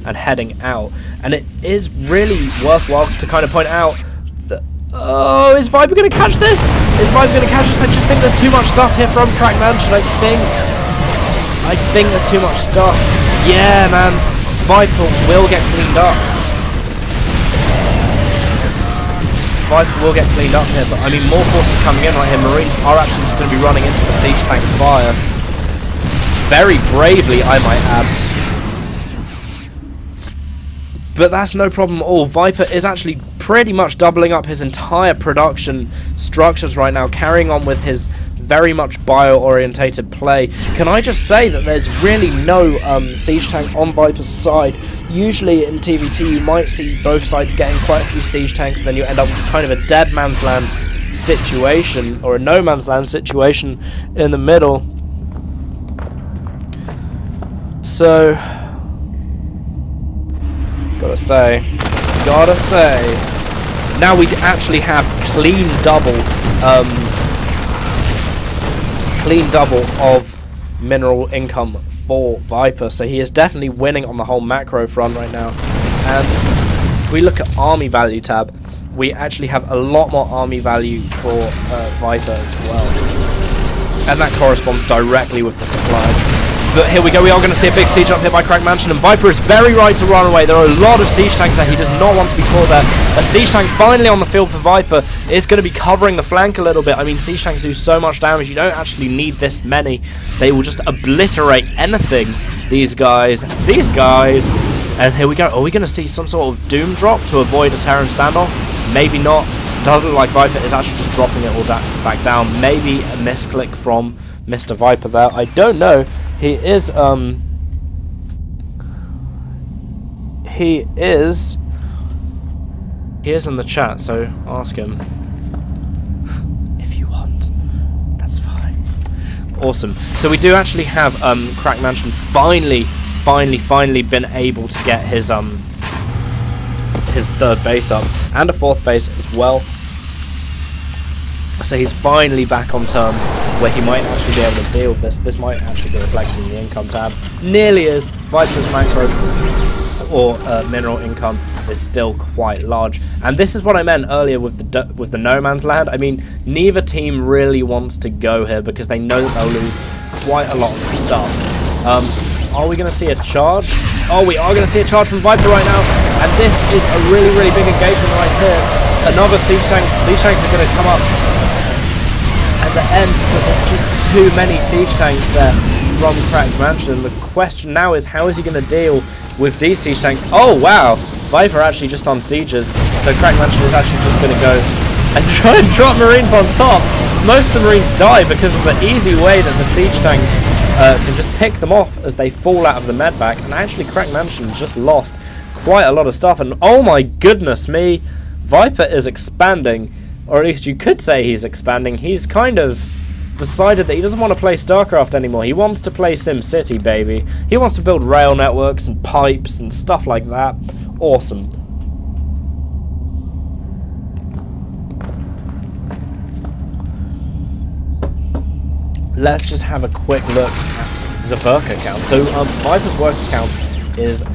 and heading out. And it is really worthwhile to kind of point out that, oh, is Viper going to catch this? Is Viper going to catch this? I just think there's too much stuff here from Crack Mansion. I think there's too much stuff. Yeah, man, Viper will get cleaned up. Viper will get cleaned up here, but I mean, more forces coming in right here. Marines are actually just going to be running into the siege tank fire. Very bravely, I might add. But that's no problem at all. Viper is actually pretty much doubling up his entire production structures right now, carrying on with his very much bio-orientated play. Can I just say that there's really no siege tank on Viper's side. Usually in TVT you might see both sides getting quite a few siege tanks, and then you end up with kind of a dead man's land situation, or a no man's land situation in the middle. So gotta say, now we actually have clean double of mineral income for Viper, so he is definitely winning on the whole macro front right now. And if we look at army value tab, we actually have a lot more army value for Viper as well, and that corresponds directly with the supply. But here we go, we are going to see a big siege up here by Crack Mansion, and Viper is very right to run away. There are a lot of siege tanks there. He does not want to be caught there. A siege tank finally on the field for Viper is going to be covering the flank a little bit. I mean, siege tanks do so much damage. You don't actually need this many. They will just obliterate anything. These guys. And here we go. Are we going to see some sort of doom drop to avoid a Terran standoff? Maybe not. Doesn't look like Viper is actually just dropping it all back down. Maybe a misclick from Mr. Viper there. I don't know. He is in the chat, so ask him if you want. That's fine. Awesome. So we do actually have Crack Mansion finally been able to get his third base up and a fourth base as well. So he's finally back on terms where he might actually be able to deal with this. This might actually be reflected in the income tab. Nearly as Viper's macro or mineral income is still quite large. And this is what I meant earlier with the no man's land. I mean, neither team really wants to go here because they know that they'll lose quite a lot of stuff. Are we going to see a charge? Oh, we are going to see a charge from Viper right now. And this is a really big engagement right here. Another siege tank. Siege tanks are going to come up at the end, but there's just too many siege tanks there from Crack Mansion. The question now is, how is he going to deal with these siege tanks? Oh wow, Viper actually just on sieges, so Crack Mansion is actually just going to go and try and drop Marines on top. Most of the Marines die because of the easy way that the siege tanks can just pick them off as they fall out of the medvac, and actually Crack Mansion just lost quite a lot of stuff. And oh my goodness me, Viper is expanding. Or at least you could say he's expanding. He's kind of decided that he doesn't want to play Starcraft anymore. He wants to play SimCity, baby. He wants to build rail networks and pipes and stuff like that. Awesome. let's just have a quick look at the work account. So Viper's work account is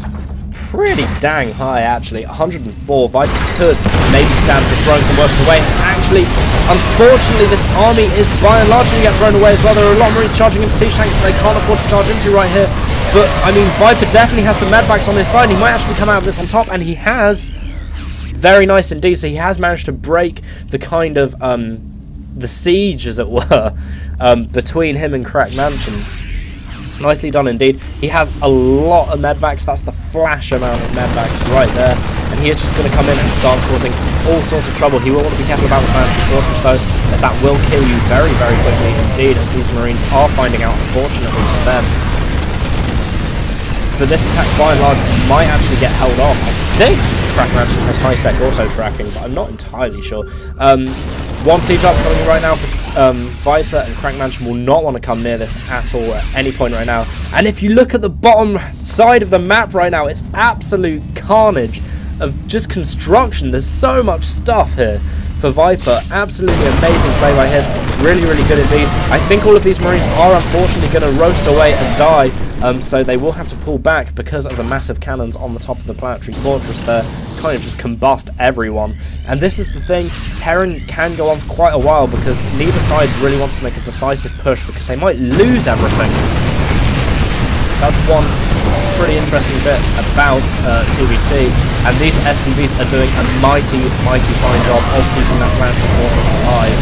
pretty dang high, actually. 104. Viper could maybe stand for throwing some workers away. Actually, unfortunately, this army is by and large going to get thrown away as well. There are a lot of Marines charging into siege tanks that they can't afford to charge into right here. But, I mean, Viper definitely has the medvacs on his side. He might actually come out of this on top, and he has. Very nice indeed. So he has managed to break the kind of, the siege, as it were, between him and Crack Mansion. Nicely done indeed. He has a lot of medvacs. That's the flash amount of medvacs right there. And he is just going to come in and start causing all sorts of trouble. He will want to be careful about the Planetary Fortress though, as that will kill you very, very quickly indeed, as these Marines are finding out, unfortunately for them. But this attack, by and large, might actually get held off. I think Crack Mansion has high-sec auto-tracking, but I'm not entirely sure. One siege up coming right now for Viper, and Crack Mansion will not want to come near this at all at any point right now. And if you look at the bottom side of the map right now, it's absolute carnage of just construction. There's so much stuff here for Viper. Absolutely amazing play right here. Really, really good indeed. I think all of these Marines are unfortunately going to roast away and die. So they will have to pull back because of the massive cannons on the top of the Planetary Fortress there. Kind of just combust everyone. And this is the thing, Terran can go on for quite a while because neither side really wants to make a decisive push because they might lose everything. That's one pretty interesting bit about TVT. And these SCVs are doing a mighty, mighty fine job of keeping that Planetary Fortress alive.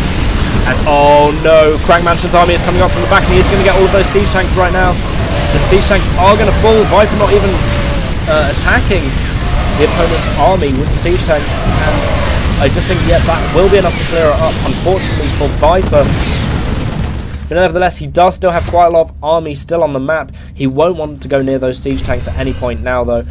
And oh no, Crack Mansion's army is coming up from the back and he's going to get all of those siege tanks right now. The siege tanks are going to fall. Viper not even attacking the opponent's army with the siege tanks, and I just think, yeah, that will be enough to clear it up, unfortunately for Viper. But nevertheless, he does still have quite a lot of army still on the map. He won't want to go near those siege tanks at any point now, though.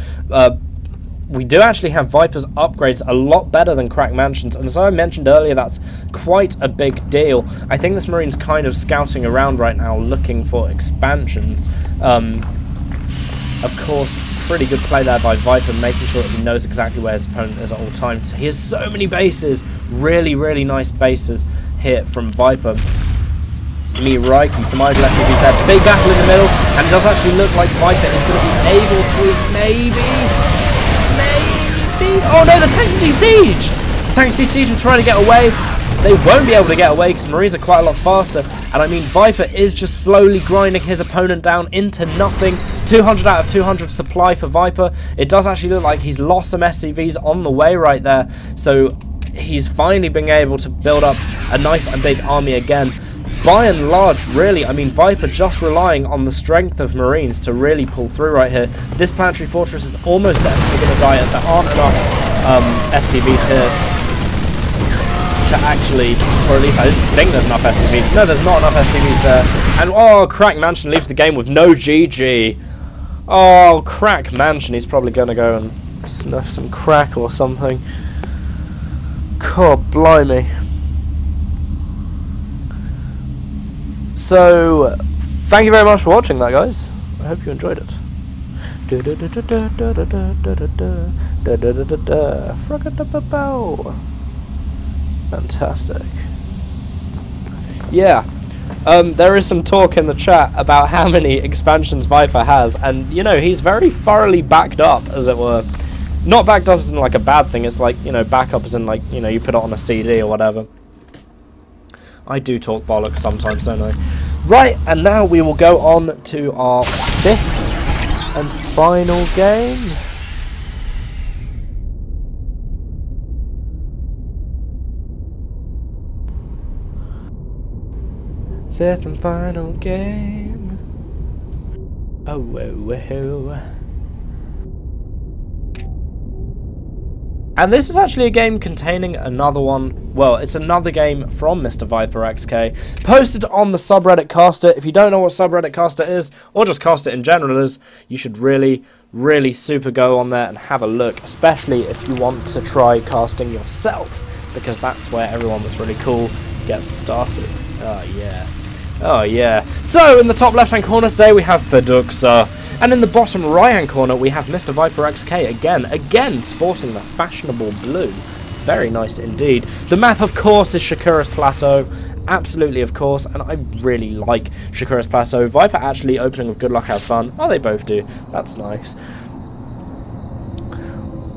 We do actually have Viper's upgrades a lot better than Crack Mansion's, and as I mentioned earlier, that's quite a big deal. I think this Marine's kind of scouting around right now looking for expansions. Of course, pretty good play there by Viper, making sure that he knows exactly where his opponent is at all times. He has so many bases, really, really nice bases here from Viper. Reiki, some idle SCVs there, big battle in the middle, and it does actually look like Viper is going to be able to maybe... Oh no, the tanks siege! The tanks siege are trying to get away. They won't be able to get away because Marines are quite a lot faster. And I mean, Viper is just slowly grinding his opponent down into nothing. 200 out of 200 supply for Viper. It does actually look like he's lost some SCVs on the way right there. So he's finally being able to build up a nice and big army again. By and large, really, I mean, Viper just relying on the strength of Marines to really pull through right here. This Planetary Fortress is almost definitely going to die as there aren't enough SCVs here to actually, or at least I didn't think there's enough SCVs. No, there's not enough SCVs there. And, oh, Crack Mansion leaves the game with no GG. Oh, Crack Mansion, he's probably going to go and snuff some crack or something. God, blimey. So, thank you very much for watching that, guys. I hope you enjoyed it. Fantastic. Yeah. There is some talk in the chat about how many expansions Viper has, and, you know, he's very thoroughly backed up, as it were. Not backed up as in, like, a bad thing. It's like, you know, back up as in, like, you know, you put it on a CD or whatever. I do talk bollocks sometimes, don't I? Right, and now we will go on to our 5th and final game. Fifth and final game. Oh, whoa, whoa. And this is actually a game containing another one. Well, it's another game from Mr. Viper XK, posted on the subreddit Castit. If you don't know what subreddit Castit is, or just Castit in general is, you should really, really super go on there and have a look, especially if you want to try casting yourself, because that's where everyone that's really cool gets started. Oh, yeah. Oh, yeah. So, in the top left-hand corner today, we have Feduxa. And in the bottom right-hand corner, we have Mr. Viper XK again sporting the fashionable blue. Very nice indeed. The map, of course, is Shakura's Plateau, absolutely, of course, and I really like Shakura's Plateau. Viper actually opening with Good Luck Have Fun. Oh, they both do. That's nice.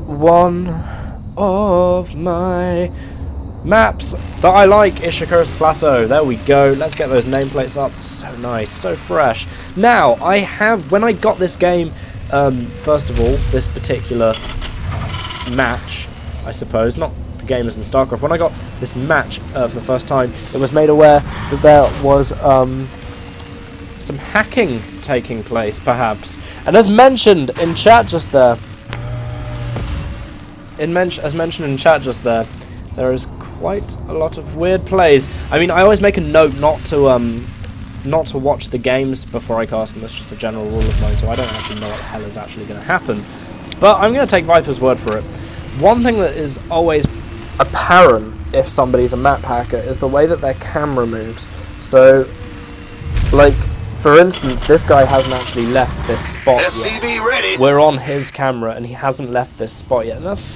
One of my maps that I like is Shakura's Plateau. There we go. Let's get those nameplates up. So nice, so fresh. Now, when I got this game, first of all, this particular match, I suppose, not the game as in Starcraft, when I got this match for the first time, it was made aware that there was some hacking taking place, perhaps. And as mentioned in chat just there, as mentioned in chat just there is quite a lot of weird plays. I mean, I always make a note not to watch the games before I cast them. That's just a general rule of mine, so I don't actually know what the hell is actually going to happen. But I'm going to take Viper's word for it. One thing that is always apparent if somebody's a map hacker is the way that their camera moves. So, like, for instance, this guy hasn't actually left this spot yet. Ready. We're on his camera and he hasn't left this spot yet. And that's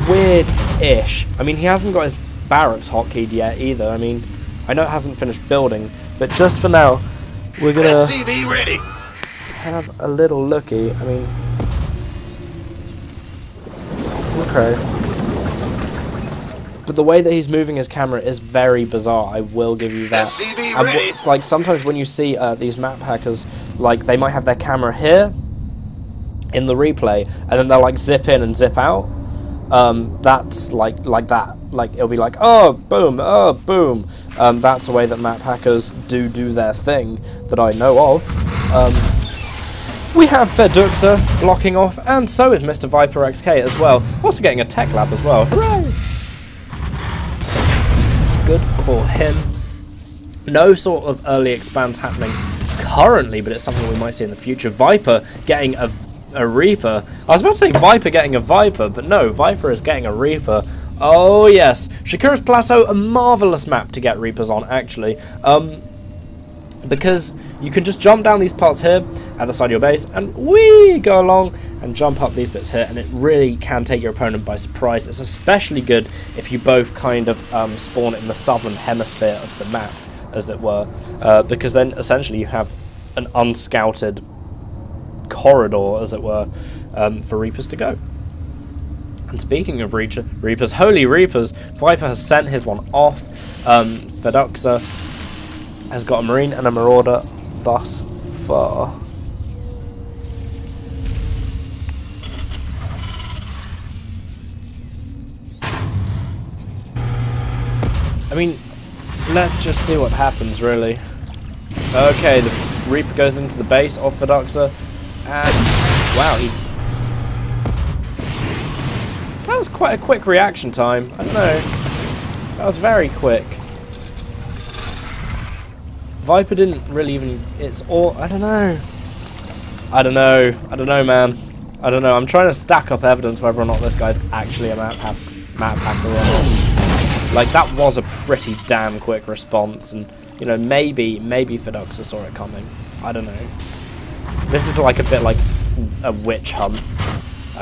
weird-ish. I mean, he hasn't got his barracks hotkeyed yet either. I mean, I know it hasn't finished building, but just for now, we're gonna ready. Have a little looky. I mean, okay. But the way that he's moving his camera is very bizarre, I will give you that. And it's like sometimes when you see these map hackers, like they might have their camera here in the replay, and then they'll like zip in and zip out. That's like that. Like it'll be like, oh boom, oh boom. That's the way that map hackers do their thing that I know of. We have Feduxa blocking off, and so is Mr. Viper XK as well. Also getting a tech lab as well. Hooray! Good for him. No sort of early expands happening currently, but it's something we might see in the future. Viper getting a Reaper. I was about to say Viper getting a Viper, but no, Viper is getting a Reaper. Oh yes, Shakura's Plateau, a marvellous map to get Reapers on actually. Because you can just jump down these parts here at the side of your base and whee, go along and jump up these bits here, and it really can take your opponent by surprise. It's especially good if you both kind of spawn in the southern hemisphere of the map, as it were, because then essentially you have an unscouted corridor, as it were, for Reapers to go. And speaking of Reapers, holy Reapers, Viper has sent his one off. Feduxa has got a Marine and a Marauder thus far. I mean, let's just see what happens, really. Okay, the Reaper goes into the base of Feduxa, and wow, that was quite a quick reaction time. I don't know. That was very quick. Viper didn't really even... It's all... I don't know. I don't know, man. I don't know. I'm trying to stack up evidence whether or not this guy's actually a map hacker or not. Like, that was a pretty damn quick response. And, you know, maybe Feduxa saw it coming. I don't know. This is like a bit like a witch hunt.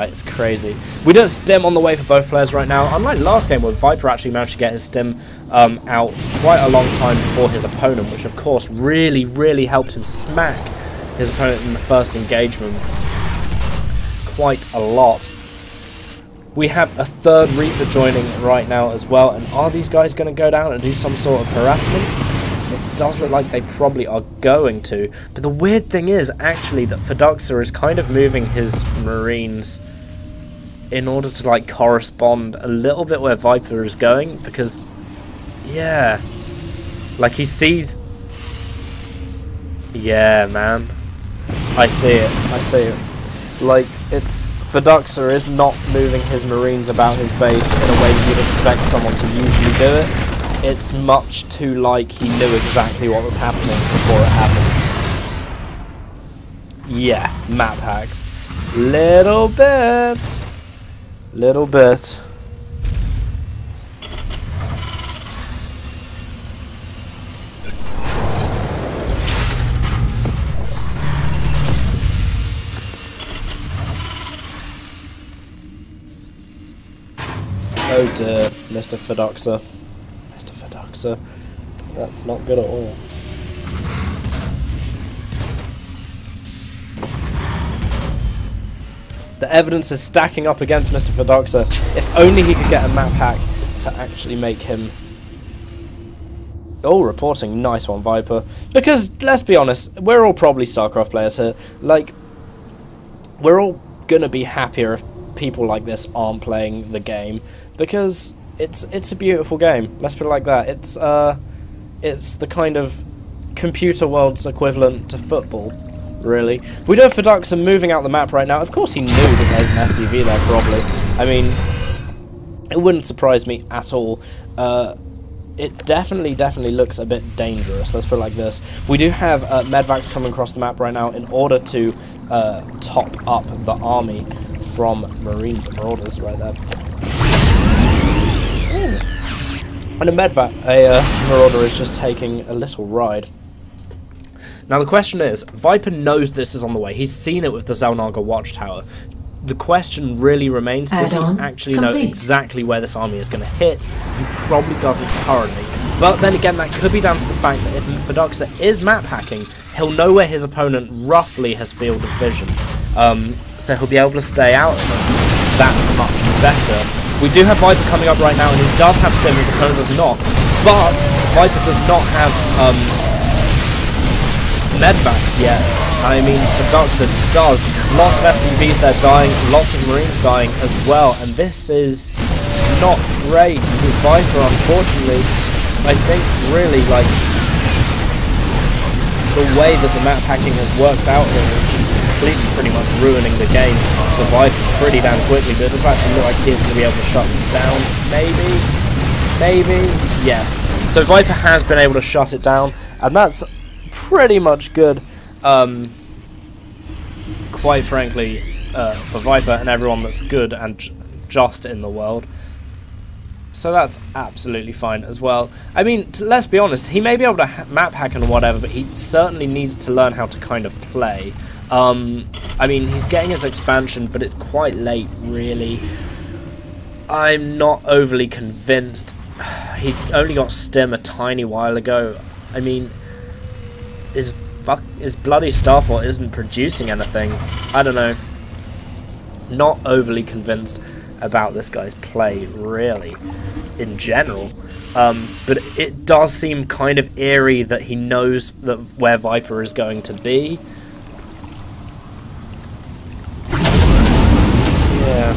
It's crazy. We don't stim on the way for both players right now. Unlike last game where Viper actually managed to get his stim out quite a long time before his opponent, which of course really helped him smack his opponent in the first engagement. Quite a lot. We have a third Reaper joining right now as well, and are these guys going to go down and do some sort of harassment? It does look like they probably are going to, but the weird thing is actually that Feduxa is kind of moving his Marines in order to like correspond a little bit where Viper is going, because yeah, like he sees, yeah man, I see it, like it's Feduxa is not moving his Marines about his base in a way that you'd expect someone to usually do it. It's much too like he knew exactly what was happening before it happened. Yeah, map hacks. Little bit. Oh dear, Mr. Feduxa. That's not good at all. The evidence is stacking up against Mr. Fidoxa. If only he could get a map hack to actually make him... Oh, reporting. Nice one, Viper. Because, let's be honest, we're all probably StarCraft players here. Like, we're all gonna be happier if people like this aren't playing the game. Because it's a beautiful game. Let's put it like that. It's the kind of computer world's equivalent to football. Really. We do have Fidoxa moving out the map right now. Of course he knew that there's an SCV there, probably. I mean, it wouldn't surprise me at all. It definitely looks a bit dangerous. Let's put it like this. We do have medvacs coming across the map right now in order to top up the army from Marines and Marauders right there. Ooh. And a Marauder is just taking a little ride. Now the question is, Viper knows this is on the way. He's seen it with the Zelnaga Watchtower. The question really remains, does he actually know exactly where this army is going to hit? He probably doesn't currently. But then again, that could be down to the fact that if Fidoxa is map hacking, he'll know where his opponent roughly has field of vision. So he'll be able to stay out of them that much better. We do have Viper coming up right now, and he does have stim, his opponent does not. But Viper does not have medvacs yet. I mean, Fidoxa does. Lots of SCVs there dying, lots of Marines dying as well, and this is not great with Viper, unfortunately. I think really, like, the way that the map hacking has worked out here is just completely pretty much ruining the game for Viper pretty damn quickly, but it does actually look like he's going to be able to shut this down. Maybe? Maybe? Yes. So Viper has been able to shut it down, and that's pretty much good. Quite frankly, for Viper and everyone that's good and just in the world. So that's absolutely fine as well. I mean, let's be honest, he may be able to map hack and whatever, but he certainly needs to learn how to kind of play. I mean, he's getting his expansion, but it's quite late, really. I'm not overly convinced. He only got stim a tiny while ago. I mean, his bloody Starfall isn't producing anything. I don't know. Not overly convinced about this guy's play, really, in general. But it does seem kind of eerie that he knows that where Viper is going to be. Yeah.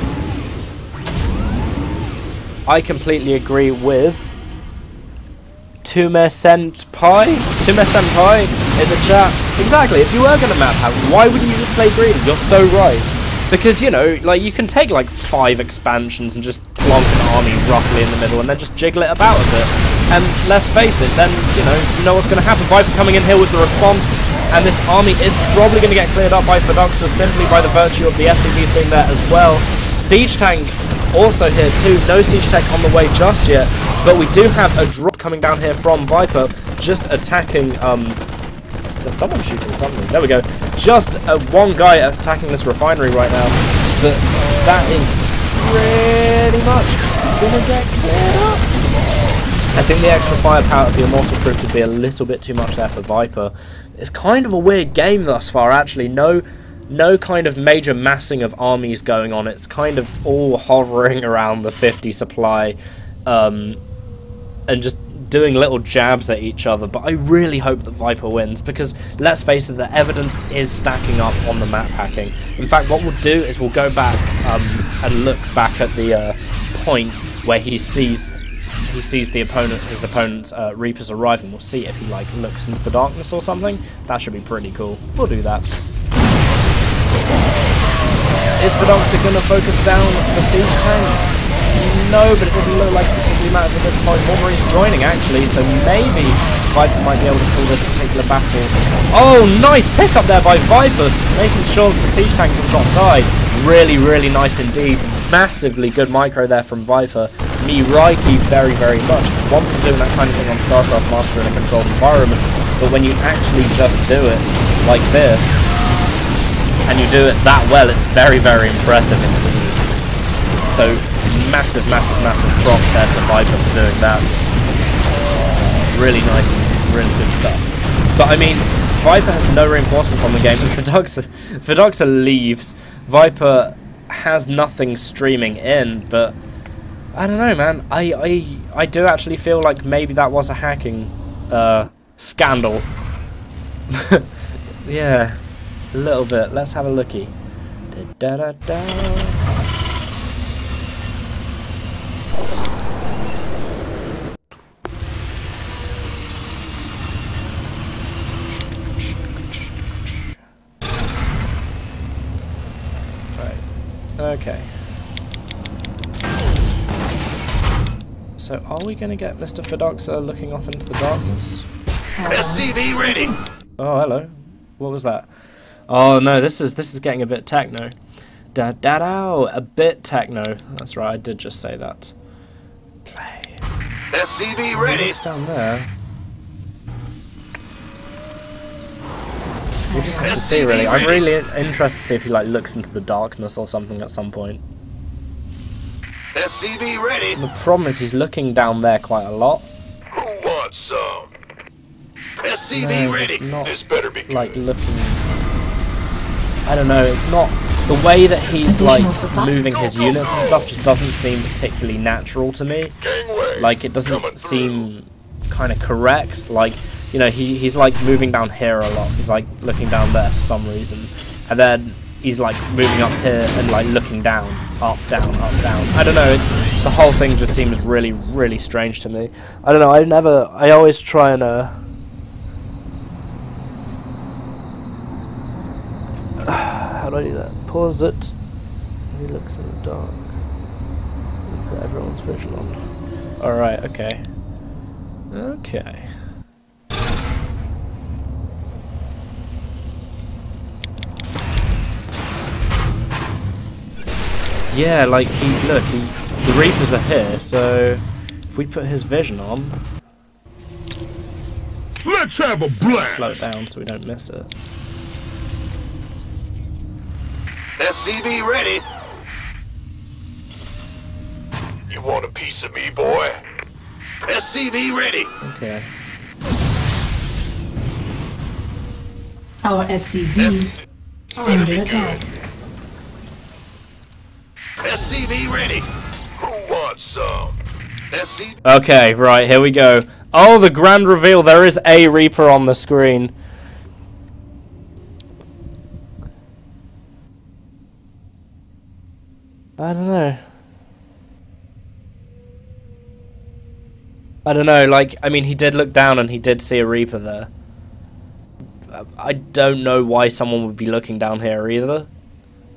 I completely agree with Tume Senpai in the chat. Exactly, if you were going to map hack, why wouldn't you just play green? You're so right. Because, you know, like, you can take like 5 expansions and just plonk an army roughly in the middle and then just jiggle it about a bit. And let's face it, then, you know what's going to happen. Viper coming in here with the response, and this army is probably going to get cleared up by Fidoxa simply by the virtue of the SCVs being there as well. Siege tank also here too. No siege tank on the way just yet, but we do have a drop coming down here from Viper, just attacking, there's someone shooting something, there we go, just one guy attacking this refinery right now, but that is pretty much gonna get cleared up. I think the extra firepower of the Immortal proved to be a little bit too much there for Viper. It's kind of a weird game thus far, actually. No kind of major massing of armies going on. It's kind of all hovering around the 50 supply, and just doing little jabs at each other. But I really hope that Viper wins, because let's face it, the evidence is stacking up on the map hacking. In fact, what we'll do is we'll go back and look back at the point where he sees his opponent's Reapers arriving. We'll see if he like looks into the darkness or something. That should be pretty cool. We'll do that. Is Fidoxa going to focus down the siege tank? No, but it doesn't look like it particularly matters at this point. More Marines joining, actually, so maybe Viper might be able to pull this particular battle. Oh, nice pickup there by Vipers, making sure that the siege tank does not die. Really, really nice indeed. Massively good micro there from Viper. Me Reiki very, very much. It's one thing doing that kind of thing on Starcraft Master in a controlled environment, but when you actually just do it like this, and you do it that well, it's very, very impressive indeed. So massive, massive, massive props there to Viper for doing that. really nice, really good stuff. But I mean, Viper has no reinforcements on the game, and Fidoxa leaves. Viper has nothing streaming in, but I don't know, man. I do actually feel like maybe that was a hacking scandal. Yeah, a little bit. Let's have a looky. Da, da, da, da. Okay. So, are we going to get Mr. Fidoxa looking off into the darkness? SCV ready. Oh, hello. What was that? Oh no, this is getting a bit techno. Da da da, a bit techno. That's right, I did just say that. Play. SCV ready. What's down there? We'll just have to see, really. I'm really interested to see if he like looks into the darkness or something at some point. SCV ready. The problem is he's looking down there quite a lot. Who wants some? SCV ready. Not, this better be good. Like looking. I don't know. It's not the way that he's like moving his units and stuff. Just doesn't seem particularly natural to me. Like it doesn't seem kind of correct. Like. You know, he's like moving down here a lot. He's like looking down there for some reason. And then he's like moving up here and like looking down. Up, down, up, down. I don't know, it's the whole thing just seems really, really strange to me. I don't know, I always try and how do I do that? Pause it. He looks in the dark. Put everyone's vision on. Alright, okay. Okay. Yeah, like the Reapers are here, so if we put his vision on, let's have a blast. Slow it down so we don't miss it. SCV ready. You want a piece of me, boy? SCV ready. Okay. Our SCVs are under attack. SCV ready. Who wants some? SCV. Okay, right, here we go. Oh, the grand reveal. There is a Reaper on the screen. I don't know. I don't know, like, I mean, he did look down and he did see a Reaper there. I don't know why someone would be looking down here either.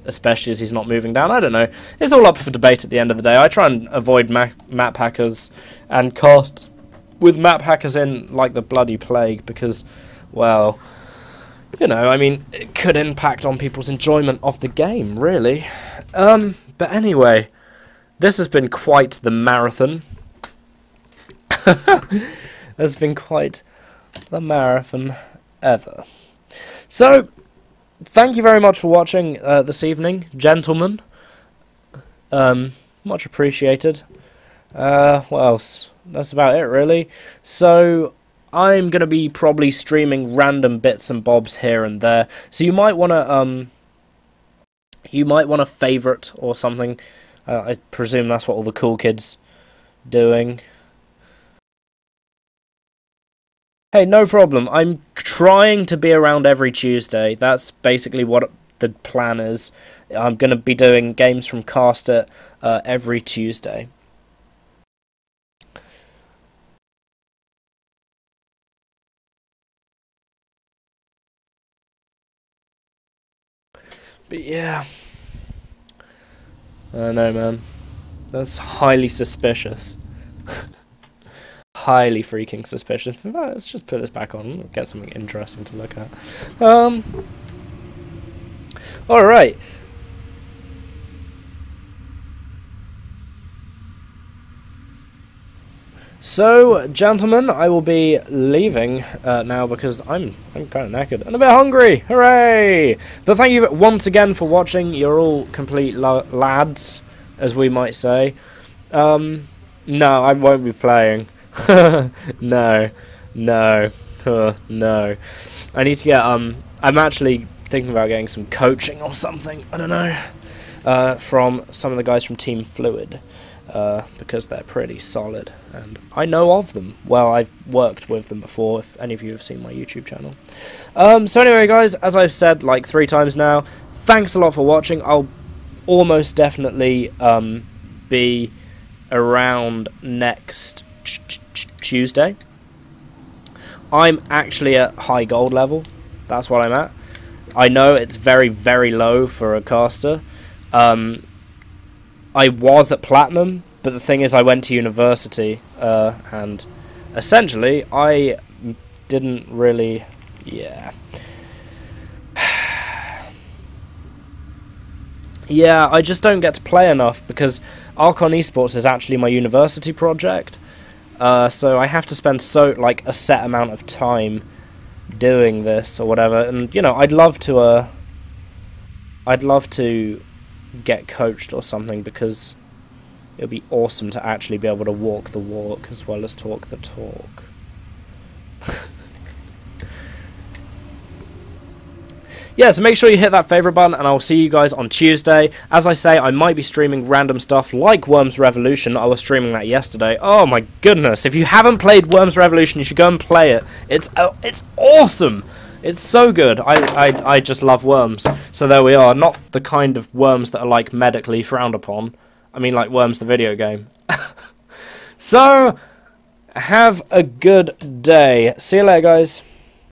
Especially as he's not moving down. I don't know. It's all up for debate at the end of the day. I try and avoid map hackers and cast with map hackers in like the bloody plague because, well, you know, I mean, it could impact on people's enjoyment of the game, really. But anyway, this has been quite the marathon. There's been quite the marathon ever. So, thank you very much for watching this evening, gentlemen. Much appreciated. What else? That's about it, really. So, I'm going to be probably streaming random bits and bobs here and there. So you might want to favorite or something. I presume that's what all the cool kids doing. Hey, no problem. I'm trying to be around every Tuesday. That's basically what the plan is. I'm going to be doing games from Castit every Tuesday. But yeah. I don't know, man. That's highly suspicious. Highly freaking suspicious. Let's just put this back on. Get something interesting to look at. Alright. So, gentlemen, I will be leaving now because I'm kind of knackered and a bit hungry. Hooray! But thank you once again for watching. You're all complete lads, as we might say. No, I won't be playing. No, no, no. I need to get, I'm actually thinking about getting some coaching or something, I don't know, from some of the guys from Team Fluid, because they're pretty solid, and I know of them. Well, I've worked with them before, if any of you have seen my YouTube channel. So anyway, guys, as I've said like 3 times now, thanks a lot for watching. I'll almost definitely be around next Tuesday. I'm actually at high gold level. That's what I'm at. I know it's very, very low for a caster. I was at platinum, but the thing is I went to university, and essentially I didn't really, yeah. Yeah, I just don't get to play enough because Archon Esports is actually my university project. So I have to spend a set amount of time doing this or whatever, and you know, I'd love to get coached or something, because it would be awesome to actually be able to walk the walk as well as talk the talk. Yeah, so make sure you hit that favourite button, and I'll see you guys on Tuesday. As I say, I might be streaming random stuff like Worms Revolution. I was streaming that yesterday. Oh my goodness, if you haven't played Worms Revolution, you should go and play it. It's awesome. It's so good. I just love worms. So there we are. Not the kind of worms that are like medically frowned upon. I mean like Worms the video game. So, have a good day. See you later, guys.